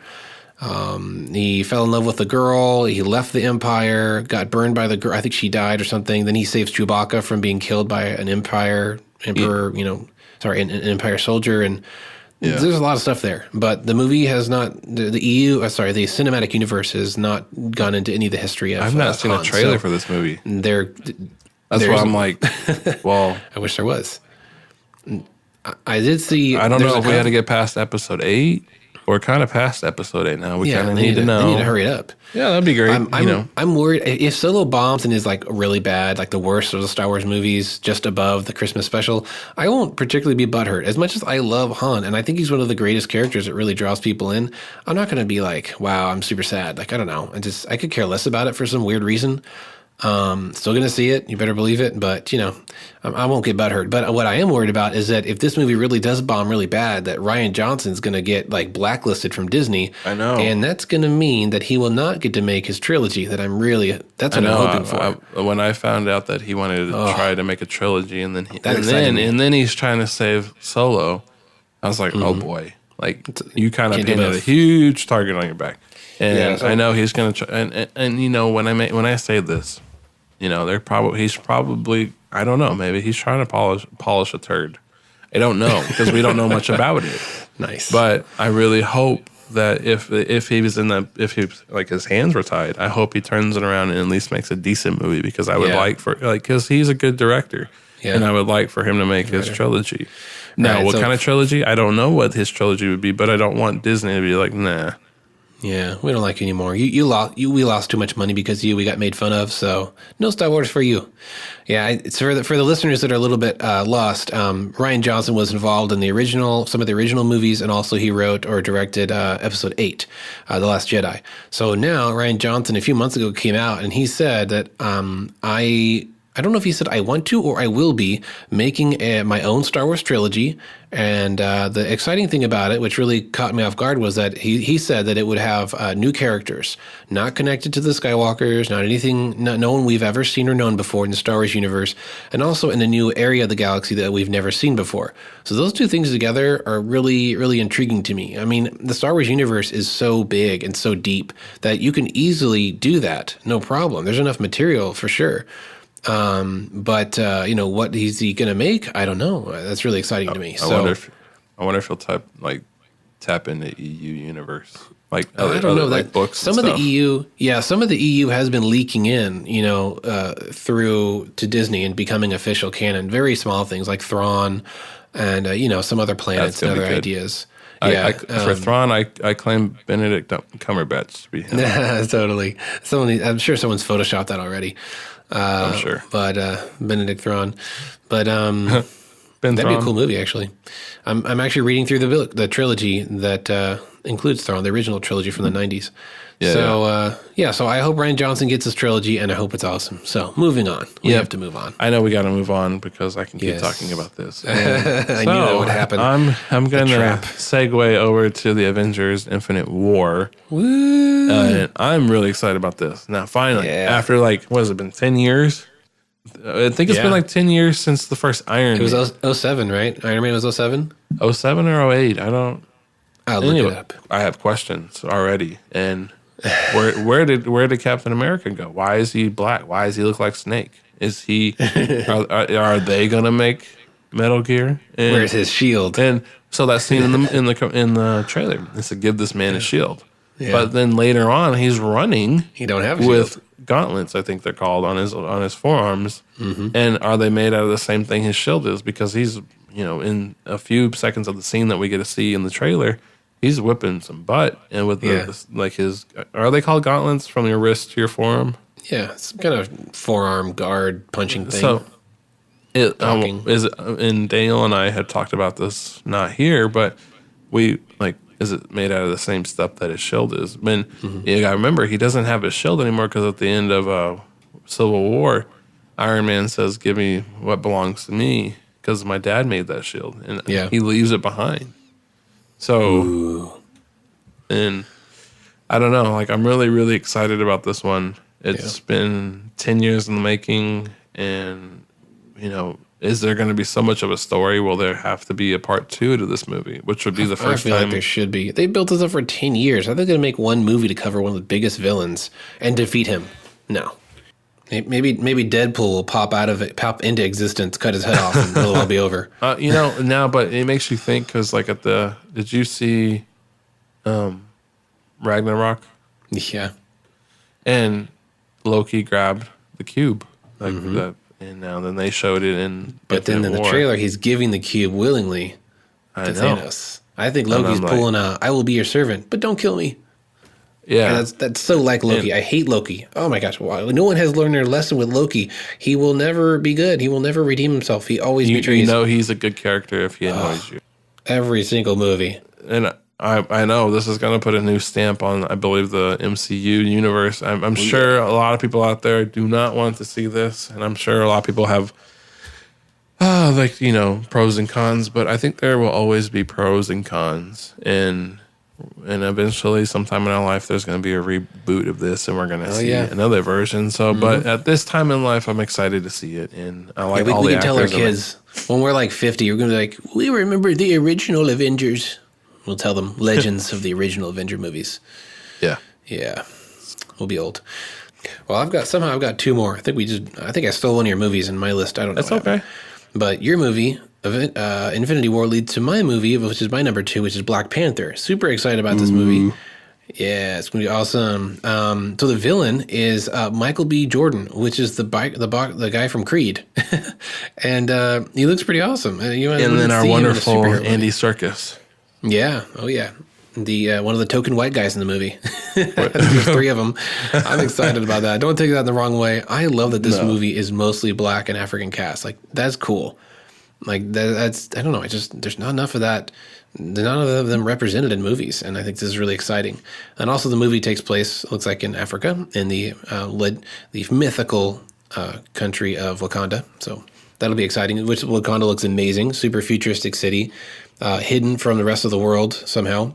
He fell in love with a girl. He left the Empire, got burned by the girl. I think she died or something. Then he saves Chewbacca from being killed by an emperor, an Empire soldier. And there's a lot of stuff there. But the movie has not, the cinematic universe has not gone into any of the history of I've not seen a trailer for this movie. That's why I'm like, well. I wish there was. I did see. I don't know if we had to get past episode 8. We're kind of past episode 8 now. We kind of need to know. They need to hurry it up. Yeah, that'd be great. I'm worried if Solo bombs and is really bad, like the worst of the Star Wars movies, just above the Christmas special, I won't particularly be butthurt. As much as I love Han, and I think he's one of the greatest characters that really draws people in, I'm not going to be like, wow, I'm super sad. I don't know. I could care less about it for some weird reason. Still going to see it. You better believe it. But, I won't get butthurt. But what I am worried about is that if this movie really does bomb really bad, that Rian Johnson's going to get blacklisted from Disney. I know. And that's going to mean that he will not get to make his trilogy that's what I'm hoping for. When I found out that he wanted to try to make a trilogy and then he's trying to save Solo, I was like, oh boy. You kind of painted a huge target on your back. And I know he's going to try. And when I say this, he's probably, I don't know, maybe he's trying to polish a turd. I don't know, because we don't know much about it. Nice. But I really hope that if his hands were tied, I hope he turns it around and at least makes a decent movie, because I would because he's a good director. Yeah. And I would like for him to make his trilogy. Now, what kind of trilogy? I don't know what his trilogy would be, but I don't want Disney to be like, nah. Yeah, we don't like you anymore. We lost too much money because we got made fun of, so no Star Wars for you. Yeah, it's for the listeners that are a little bit lost. Rian Johnson was involved in some of the original movies, and also he wrote or directed Episode 8, The Last Jedi. So now Rian Johnson a few months ago came out and he said that I don't know if he said I want to or I will be making my own Star Wars trilogy. And the exciting thing about it, which really caught me off guard, was that he said that it would have new characters, not connected to the Skywalkers, not anything, no one we've ever seen or known before in the Star Wars universe, and also in a new area of the galaxy that we've never seen before. So those two things together are really, really intriguing to me. I mean, the Star Wars universe is so big and so deep that you can easily do that, no problem. There's enough material for sure. But what is he going to make? I don't know. That's really exciting to me. I wonder if he'll tap into EU universe, like I don't know, like books. Some of the EU has been leaking in, through to Disney and becoming official canon. Very small things like Thrawn and some other planets and other ideas. For Thrawn, I claim Benedict Cumberbatch to be him. Totally. I'm sure someone's photoshopped that already. I'm sure. But Benedict Thrawn. But that'd be a cool movie, actually. I'm actually reading through the trilogy that includes Thrawn, the original trilogy from the 90s. Yeah, so I hope Rian Johnson gets his trilogy, and I hope it's awesome. So moving on. We have to move on. I know we got to move on because I can keep talking about this. I knew that would happen. I'm going to segue over to the Avengers Infinite War. Woo! And I'm really excited about this. Now, finally, after what has it been, 10 years? I think it's been 10 years since the first Iron Man. It was 07, right? Iron Man was 07? 07 or 08? I don't... I'll look it up. I have questions already. And where did Captain America go? Why is he black? Why does he look like Snake? Is he... are they going to make Metal Gear? And, where's his shield? And so that scene in the trailer is to give this man a shield. Yeah. But then later on, he's running. He don't have a with shield. Gauntlets, I think they're called, on his forearms. Mm-hmm. And are they made out of the same thing his shield is? Because he's, in a few seconds of the scene that we get to see in the trailer, he's whipping some butt. And with his, are they called gauntlets from your wrist to your forearm? Yeah, it's kind of forearm guard punching thing. So and Daniel and I had talked about this, not here, but is it made out of the same stuff that his shield is? You got to remember, he doesn't have his shield anymore because at the end of Civil War, Iron Man says, "Give me what belongs to me," because my dad made that shield, and he leaves it behind. So, and I don't know. I'm really, really excited about this one. It's been 10 years in the making, and is there going to be so much of a story? Will there have to be a part 2 to this movie, which would be the first time? I feel like there should be. They built this up for 10 years. Are they going to make one movie to cover one of the biggest villains and defeat him? No. Maybe Deadpool will pop into existence, cut his head off, and it'll all be over. But it makes you think because, did you see Ragnarok? Yeah. And Loki grabbed the cube that. And now then they showed it in. But then in the trailer, he's giving the cube willingly to Thanos. I think Loki's pulling a "I will be your servant, but don't kill me." Yeah, and that's so like Loki. I hate Loki. Oh my gosh, no one has learned their lesson with Loki. He will never be good. He will never redeem himself. He always betrays. He's a good character if he annoys you. Every single movie. And I know this is going to put a new stamp on, I believe, the MCU universe. I'm sure a lot of people out there do not want to see this, and I'm sure a lot of people have, pros and cons. But I think there will always be pros and cons, and eventually, sometime in our life, there's going to be a reboot of this, and we're going to see another version. So, but at this time in life, I'm excited to see it, and I like all the actors. We can tell our kids when we're 50, we're going to be like, we remember the original Avengers. We'll tell them legends of the original Avenger movies. Yeah. Yeah. We'll be old. Well, I've got 2 more. I think I stole one of your movies in my list. I don't know. That's okay. But your movie, Infinity War, leads to my movie, which is my number 2, which is Black Panther. Super excited about this movie. Yeah, it's going to be awesome. So the villain is Michael B. Jordan, which is the guy from Creed. And he looks pretty awesome. And then our wonderful Andy Serkis. Yeah. Oh, yeah. The one of the token white guys in the movie. There's 3 of them. I'm excited about that. Don't take that the wrong way. I love that this movie is mostly black and African cast. That's cool. That's I don't know. There's not enough of that. None of them represented in movies, and I think this is really exciting. And also, the movie takes place, looks like, in Africa, in the mythical country of Wakanda. So that'll be exciting. Which Wakanda looks amazing, super futuristic city, hidden from the rest of the world somehow.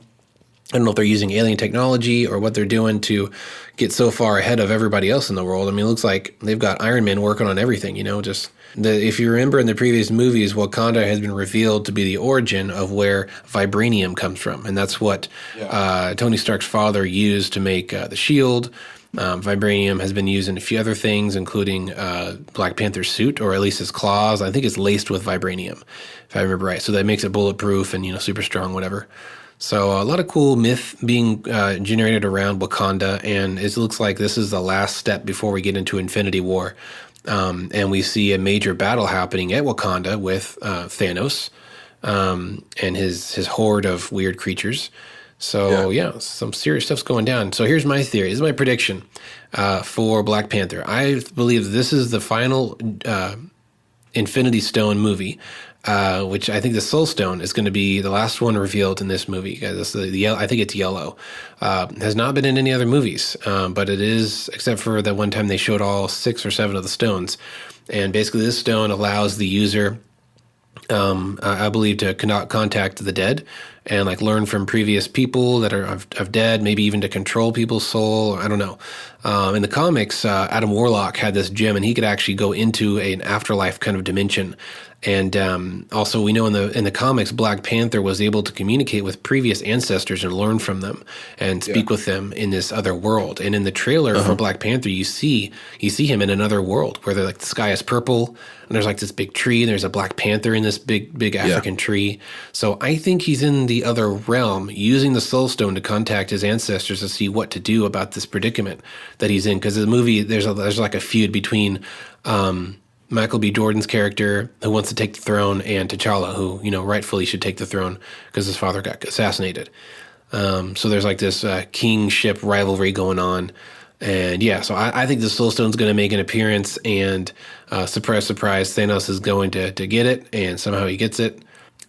I don't know if they're using alien technology or what they're doing to get so far ahead of everybody else in the world. I mean, it looks like they've got Iron Man working on everything, if you remember in the previous movies, Wakanda has been revealed to be the origin of where vibranium comes from. And that's what Tony Stark's father used to make the shield. Vibranium has been used in a few other things, including Black Panther's suit, or at least his claws. I think it's laced with vibranium, if I remember right. So that makes it bulletproof and, super strong, whatever. So a lot of cool myth being generated around Wakanda, and it looks like this is the last step before we get into Infinity War. And we see a major battle happening at Wakanda with Thanos and his horde of weird creatures. So, some serious stuff's going down. So here's my theory. This is my prediction for Black Panther. I believe this is the final Infinity Stone movie. Which I think the Soul Stone is going to be the last one revealed in this movie. It's I think it's yellow. Has not been in any other movies, but it is, except for that one time they showed all 6 or 7 of the stones. And basically this stone allows the user, I believe, to contact the dead and learn from previous people that are of dead, maybe even to control people's soul. I don't know. In the comics, Adam Warlock had this gem, and he could actually go into an afterlife kind of dimension. And also, we know in the comics, Black Panther was able to communicate with previous ancestors and learn from them and speak with them in this other world. And in the trailer for Black Panther, you see him in another world where the sky is purple and there's this big tree and there's a Black Panther in this big African tree. So I think he's in the other realm using the Soul Stone to contact his ancestors to see what to do about this predicament that he's in. Because in the movie, there's a feud between Michael B. Jordan's character, who wants to take the throne, and T'Challa, who, rightfully should take the throne because his father got assassinated. So there's this kingship rivalry going on. And so I think the Soul Stone's going to make an appearance, and surprise, surprise, Thanos is going to get it, and somehow he gets it.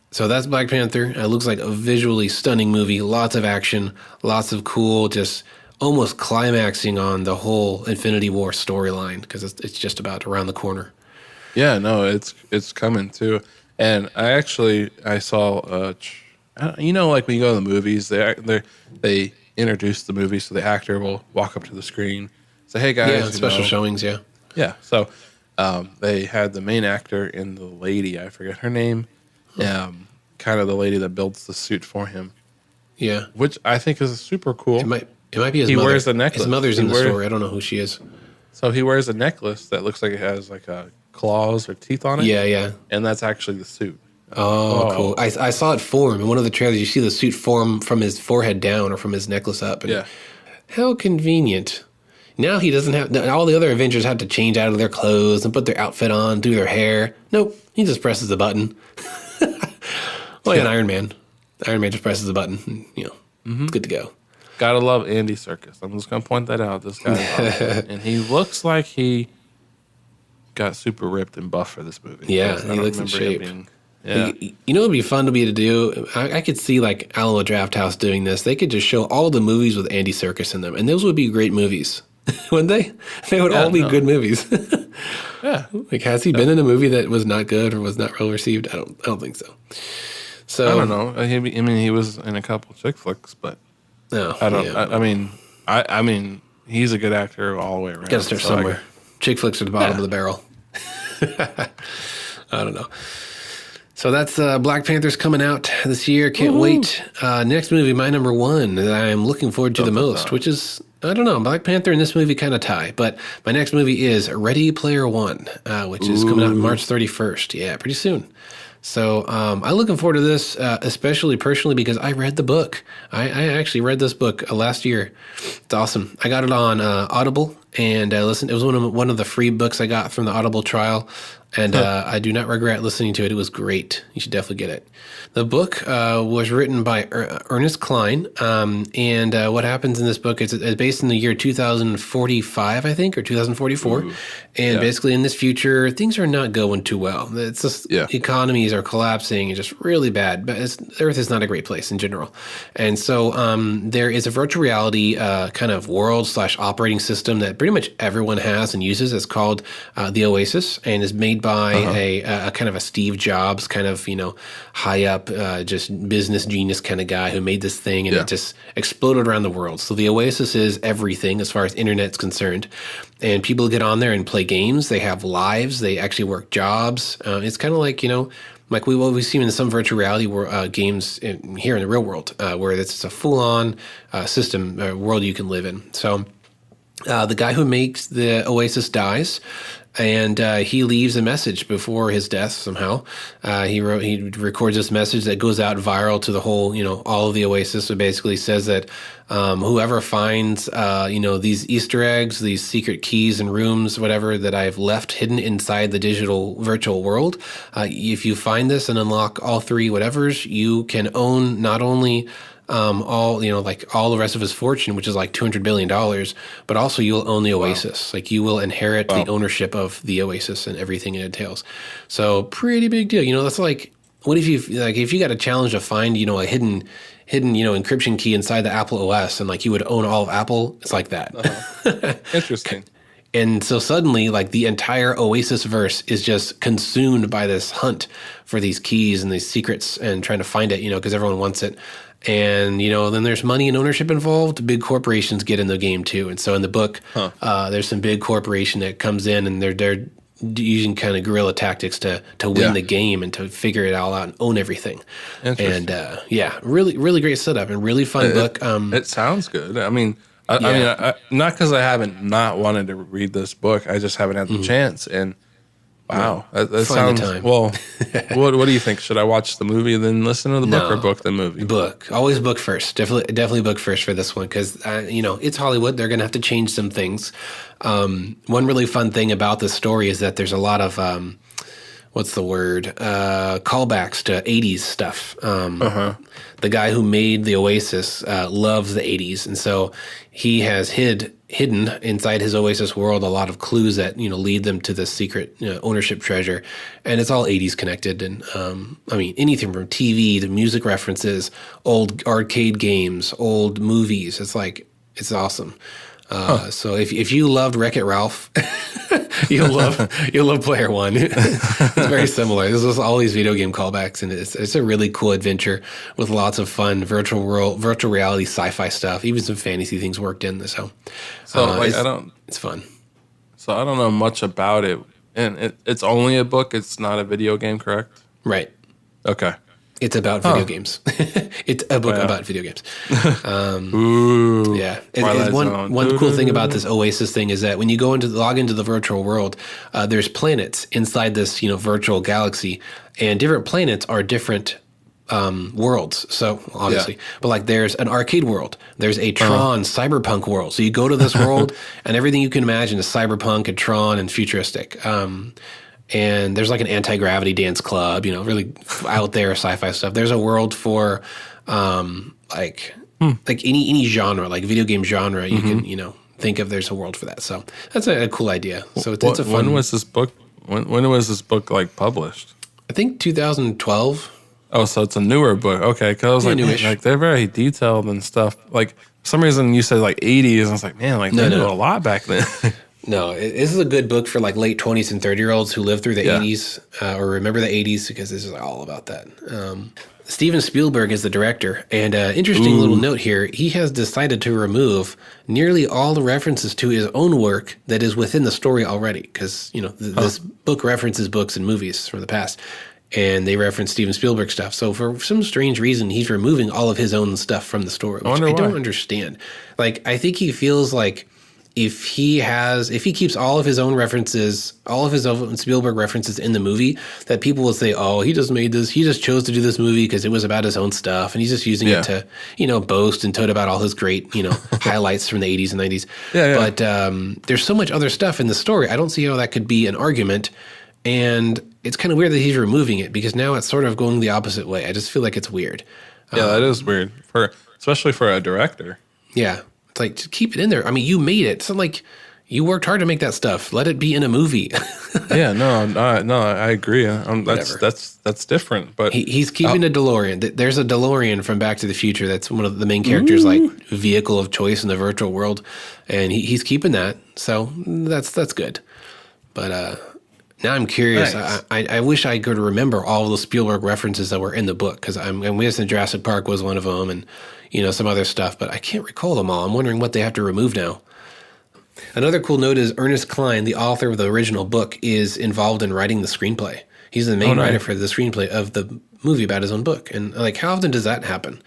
So that's Black Panther. It looks like a visually stunning movie, lots of action, lots of cool, just almost climaxing on the whole Infinity War storyline, because it's just about around the corner. Yeah, no, it's coming too. And I saw, when you go to the movies, they introduce the movie, so the actor will walk up to the screen, say, "Hey guys," special showings, yeah. So they had the main actor and the lady, I forget her name, kind of the lady that builds the suit for him. Yeah, which I think is super cool. It might be his mother. He wears a necklace. His mother's in the story. I don't know who she is. So he wears a necklace that looks like it has a claws or teeth on it. Yeah. And that's actually the suit. Oh, cool. I saw it form in one of the trailers. You see the suit form from his forehead down or from his necklace up. And how convenient. Now he doesn't have... All the other Avengers have to change out of their clothes and put their outfit on, do their hair. Nope. He just presses the button. And Iron Man. Iron Man just presses the button. And, it's good to go. Gotta love Andy Serkis. I'm just going to point that out. This guy is awesome. And he looks like he got super ripped and buff for this movie. Yeah, he looks in shape. It would be fun to do? I could see Alamo Drafthouse doing this. They could just show all the movies with Andy Serkis in them, and those would be great movies, wouldn't they? They would all be good movies. Yeah. Has he been in a movie that was not good or was not well received? I don't think so. So I don't know. I mean, he was in a couple chick flicks, but I don't. Yeah. I mean, he's a good actor all the way around. Got to start somewhere. Chick flicks are the bottom of the barrel. I don't know. So that's Black Panther's coming out this year. Can't wait. Next movie, my number one that I'm looking forward to the most, which is, I don't know, Black Panther and this movie kind of tie. But my next movie is Ready Player One, which is coming out March 31st. Yeah, pretty soon. So I'm looking forward to this, especially personally because I read the book. I actually read this book last year. It's awesome. I got it on Audible, and I listened. It was one of the free books I got from the Audible trial. And I do not regret listening to it. It was great. You should definitely get it. The book was written by Ernest Cline. And what happens in this book is it's based in the year 2045, I think, or 2044. Ooh. And basically in this future, things are not going too well. It's just economies are collapsing and just really bad. But Earth is not a great place in general. And so there is a virtual reality kind of world/operating system that pretty much everyone has and uses. It's called the Oasis, and is made by a kind of a Steve Jobs kind of, high up, just business genius kind of guy who made this thing, and it just exploded around the world. So the Oasis is everything as far as internet's concerned. And people get on there and play games. They have lives. They actually work jobs. It's kind of like, like what we've seen in some virtual reality games here in the real world, where it's a full-on system, world you can live in. So the guy who makes the Oasis dies, and he leaves a message before his death somehow. He records this message that goes out viral to the whole, all of the Oasis. So basically says that whoever finds, these Easter eggs, these secret keys and rooms, whatever, that I've left hidden inside the digital virtual world, if you find this and unlock all three whatevers, you can own not only all the rest of his fortune, which is like $200 billion, but also you'll own the Oasis. Wow. Like you will inherit the ownership of the Oasis and everything it entails. So pretty big deal. That's like, what if you got a challenge to find, a hidden, encryption key inside the Apple OS, and like you would own all of Apple? It's like that. Interesting. And so suddenly, like the entire Oasis verse is just consumed by this hunt for these keys and these secrets and trying to find it, because everyone wants it. And, then there's money and ownership involved. Big corporations get in the game too. And so in the book, there's some big corporation that comes in, and they're using kind of guerrilla tactics to win the game and to figure it all out and own everything. And really, really great setup and really fun book. It sounds good. I mean, I not because I haven't not wanted to read this book. I just haven't had the chance. And wow, that sounds well. What do you think? Should I watch the movie then listen to the book, or book the movie? Book. Always book first. Definitely book first for this one, because it's Hollywood. They're going to have to change some things. One really fun thing about this story is that there's a lot of callbacks to 80s stuff. The guy who made the Oasis loves the 80s, and so he has hidden inside his Oasis world a lot of clues that lead them to this secret ownership treasure, and it's all 80s connected. And anything from TV to music references, old arcade games, old movies. It's awesome. So if you loved Wreck-It Ralph, you'll love Player One. It's very similar. This is all these video game callbacks, and it's a really cool adventure with lots of fun virtual reality, sci-fi stuff, even some fantasy things worked in. It's fun. So I don't know much about it, and it's only a book. It's not a video game, correct? Right. Okay. It's about video games. It's a book about video games. Ooh. Yeah. One cool thing about this Oasis thing is that when you log into the virtual world, there's planets inside this, virtual galaxy, and different planets are different worlds. So obviously, but like there's an arcade world, there's a Tron cyberpunk world. So you go to this world, and everything you can imagine is cyberpunk and Tron and futuristic. And there's like an anti-gravity dance club, really out there sci-fi stuff. There's a world for like any genre, like video game genre, you can, think of. There's a world for that. So that's a cool idea. So it's a fun. When was this book? When was this book like published? I think 2012. Oh, so it's a newer book. Okay, because I was like they're very detailed and stuff. Like for some reason you said like 80s, and I was like, man, they knew a lot back then. No, this is a good book for like late 20s and 30-year-olds who lived through the 80s or remember the 80s, because this is all about that. Steven Spielberg is the director, and interesting little note here, he has decided to remove nearly all the references to his own work that is within the story already, because, this book references books and movies from the past, and they reference Steven Spielberg stuff. So for some strange reason, he's removing all of his own stuff from the story, which I don't understand. Like, I think he feels like if he keeps all of his own references, all of his own Spielberg references in the movie, that people will say, oh, he just made this, he just chose to do this movie because it was about his own stuff, and he's just using it to, boast and tote about all his great, highlights from the 80s and 90s. But there's so much other stuff in the story. I don't see how that could be an argument. And it's kind of weird that he's removing it because now it's sort of going the opposite way. I just feel like it's weird. Yeah, that is weird especially for a director. Yeah. It's like, just keep it in there. I mean, you made it. It's not like you worked hard to make that stuff. Let it be in a movie. Yeah, no, I agree. That's different. But he's keeping a DeLorean. There's a DeLorean from Back to the Future. That's one of the main characters' like vehicle of choice in the virtual world, and he's keeping that. So that's good. But now I'm curious. Nice. I wish I could remember all the Spielberg references that were in the book because I'm guessing Jurassic Park was one of them, and some other stuff. But I can't recall them all. I'm wondering what they have to remove now. Another cool note is Ernest Cline, the author of the original book, is involved in writing the screenplay. He's the main writer for the screenplay of the movie about his own book. And like, how often does that happen?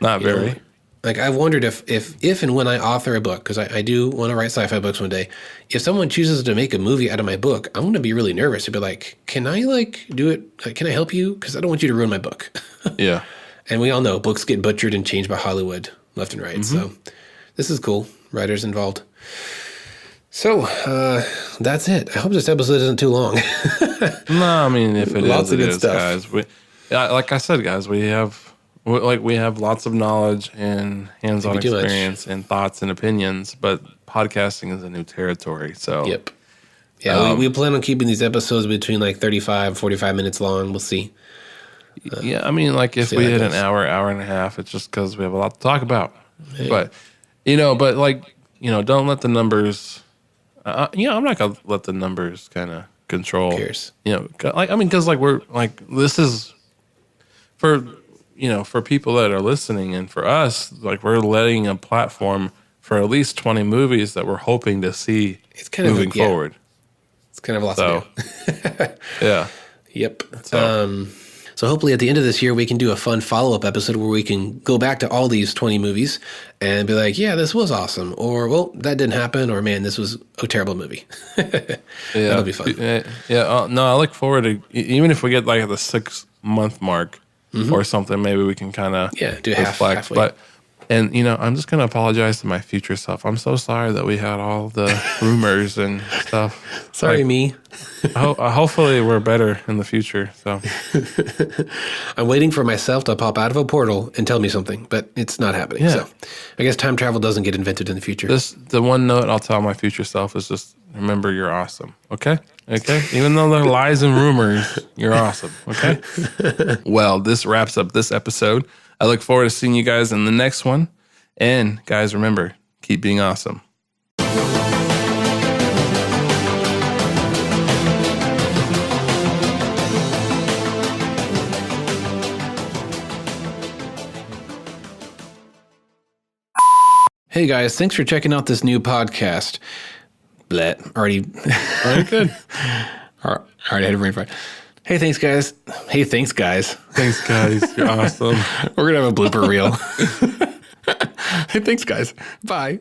Not very. Like, I've wondered if and when I author a book, because I do want to write sci-fi books one day, if someone chooses to make a movie out of my book, I'm going to be really nervous to be like, can I do it? Like, can I help you? Because I don't want you to ruin my book. Yeah. And we all know books get butchered and changed by Hollywood left and right. So this is cool. Writers involved. So that's it. I hope this episode isn't too long. No, I mean, if it Lots is, of it good is, stuff. guys. Like I said, guys, we have lots of knowledge and hands-on Maybe too much. experience and thoughts and opinions, but podcasting is a new territory. So Yep. Yeah, we plan on keeping these episodes between like 35, 45 minutes long. We'll see. Yeah, I mean, like if see we how it hit an goes. hour and a half, it's just because we have a lot to talk about. Hey. But don't let the numbers. I'm not gonna let the numbers kind of control. Who cares? Because we're like this is for people that are listening, and for us, like we're letting a platform for at least 20 movies that we're hoping to see It's kind of moving forward. It's kind of a lot to do. Yeah. Yep. So- So hopefully at the end of this year, we can do a fun follow-up episode where we can go back to all these 20 movies and be like, yeah, this was awesome. Or, well, that didn't happen. Or, man, this was a terrible movie. Yeah, That'll be fun. Yeah. No, I look forward to even if we get like at the 6-month mark or something. Maybe we can kind of do halfway. But I'm just gonna apologize to my future self. I'm so sorry that we had all the rumors and stuff. Sorry, me. Hopefully, we're better in the future. So I'm waiting for myself to pop out of a portal and tell me something, but it's not happening. Yeah. So I guess time travel doesn't get invented in the future. the one note I'll tell my future self is just remember you're awesome. Okay. Even though there are lies and rumors, you're awesome. Okay. Well, this wraps up this episode. I look forward to seeing you guys in the next one. And guys, remember, keep being awesome. Hey guys, thanks for checking out this new podcast. Blet. Already Good. already had a brain fart. Hey, thanks guys. Thanks, guys. You're awesome. We're gonna have a blooper reel. Hey, thanks guys. Bye.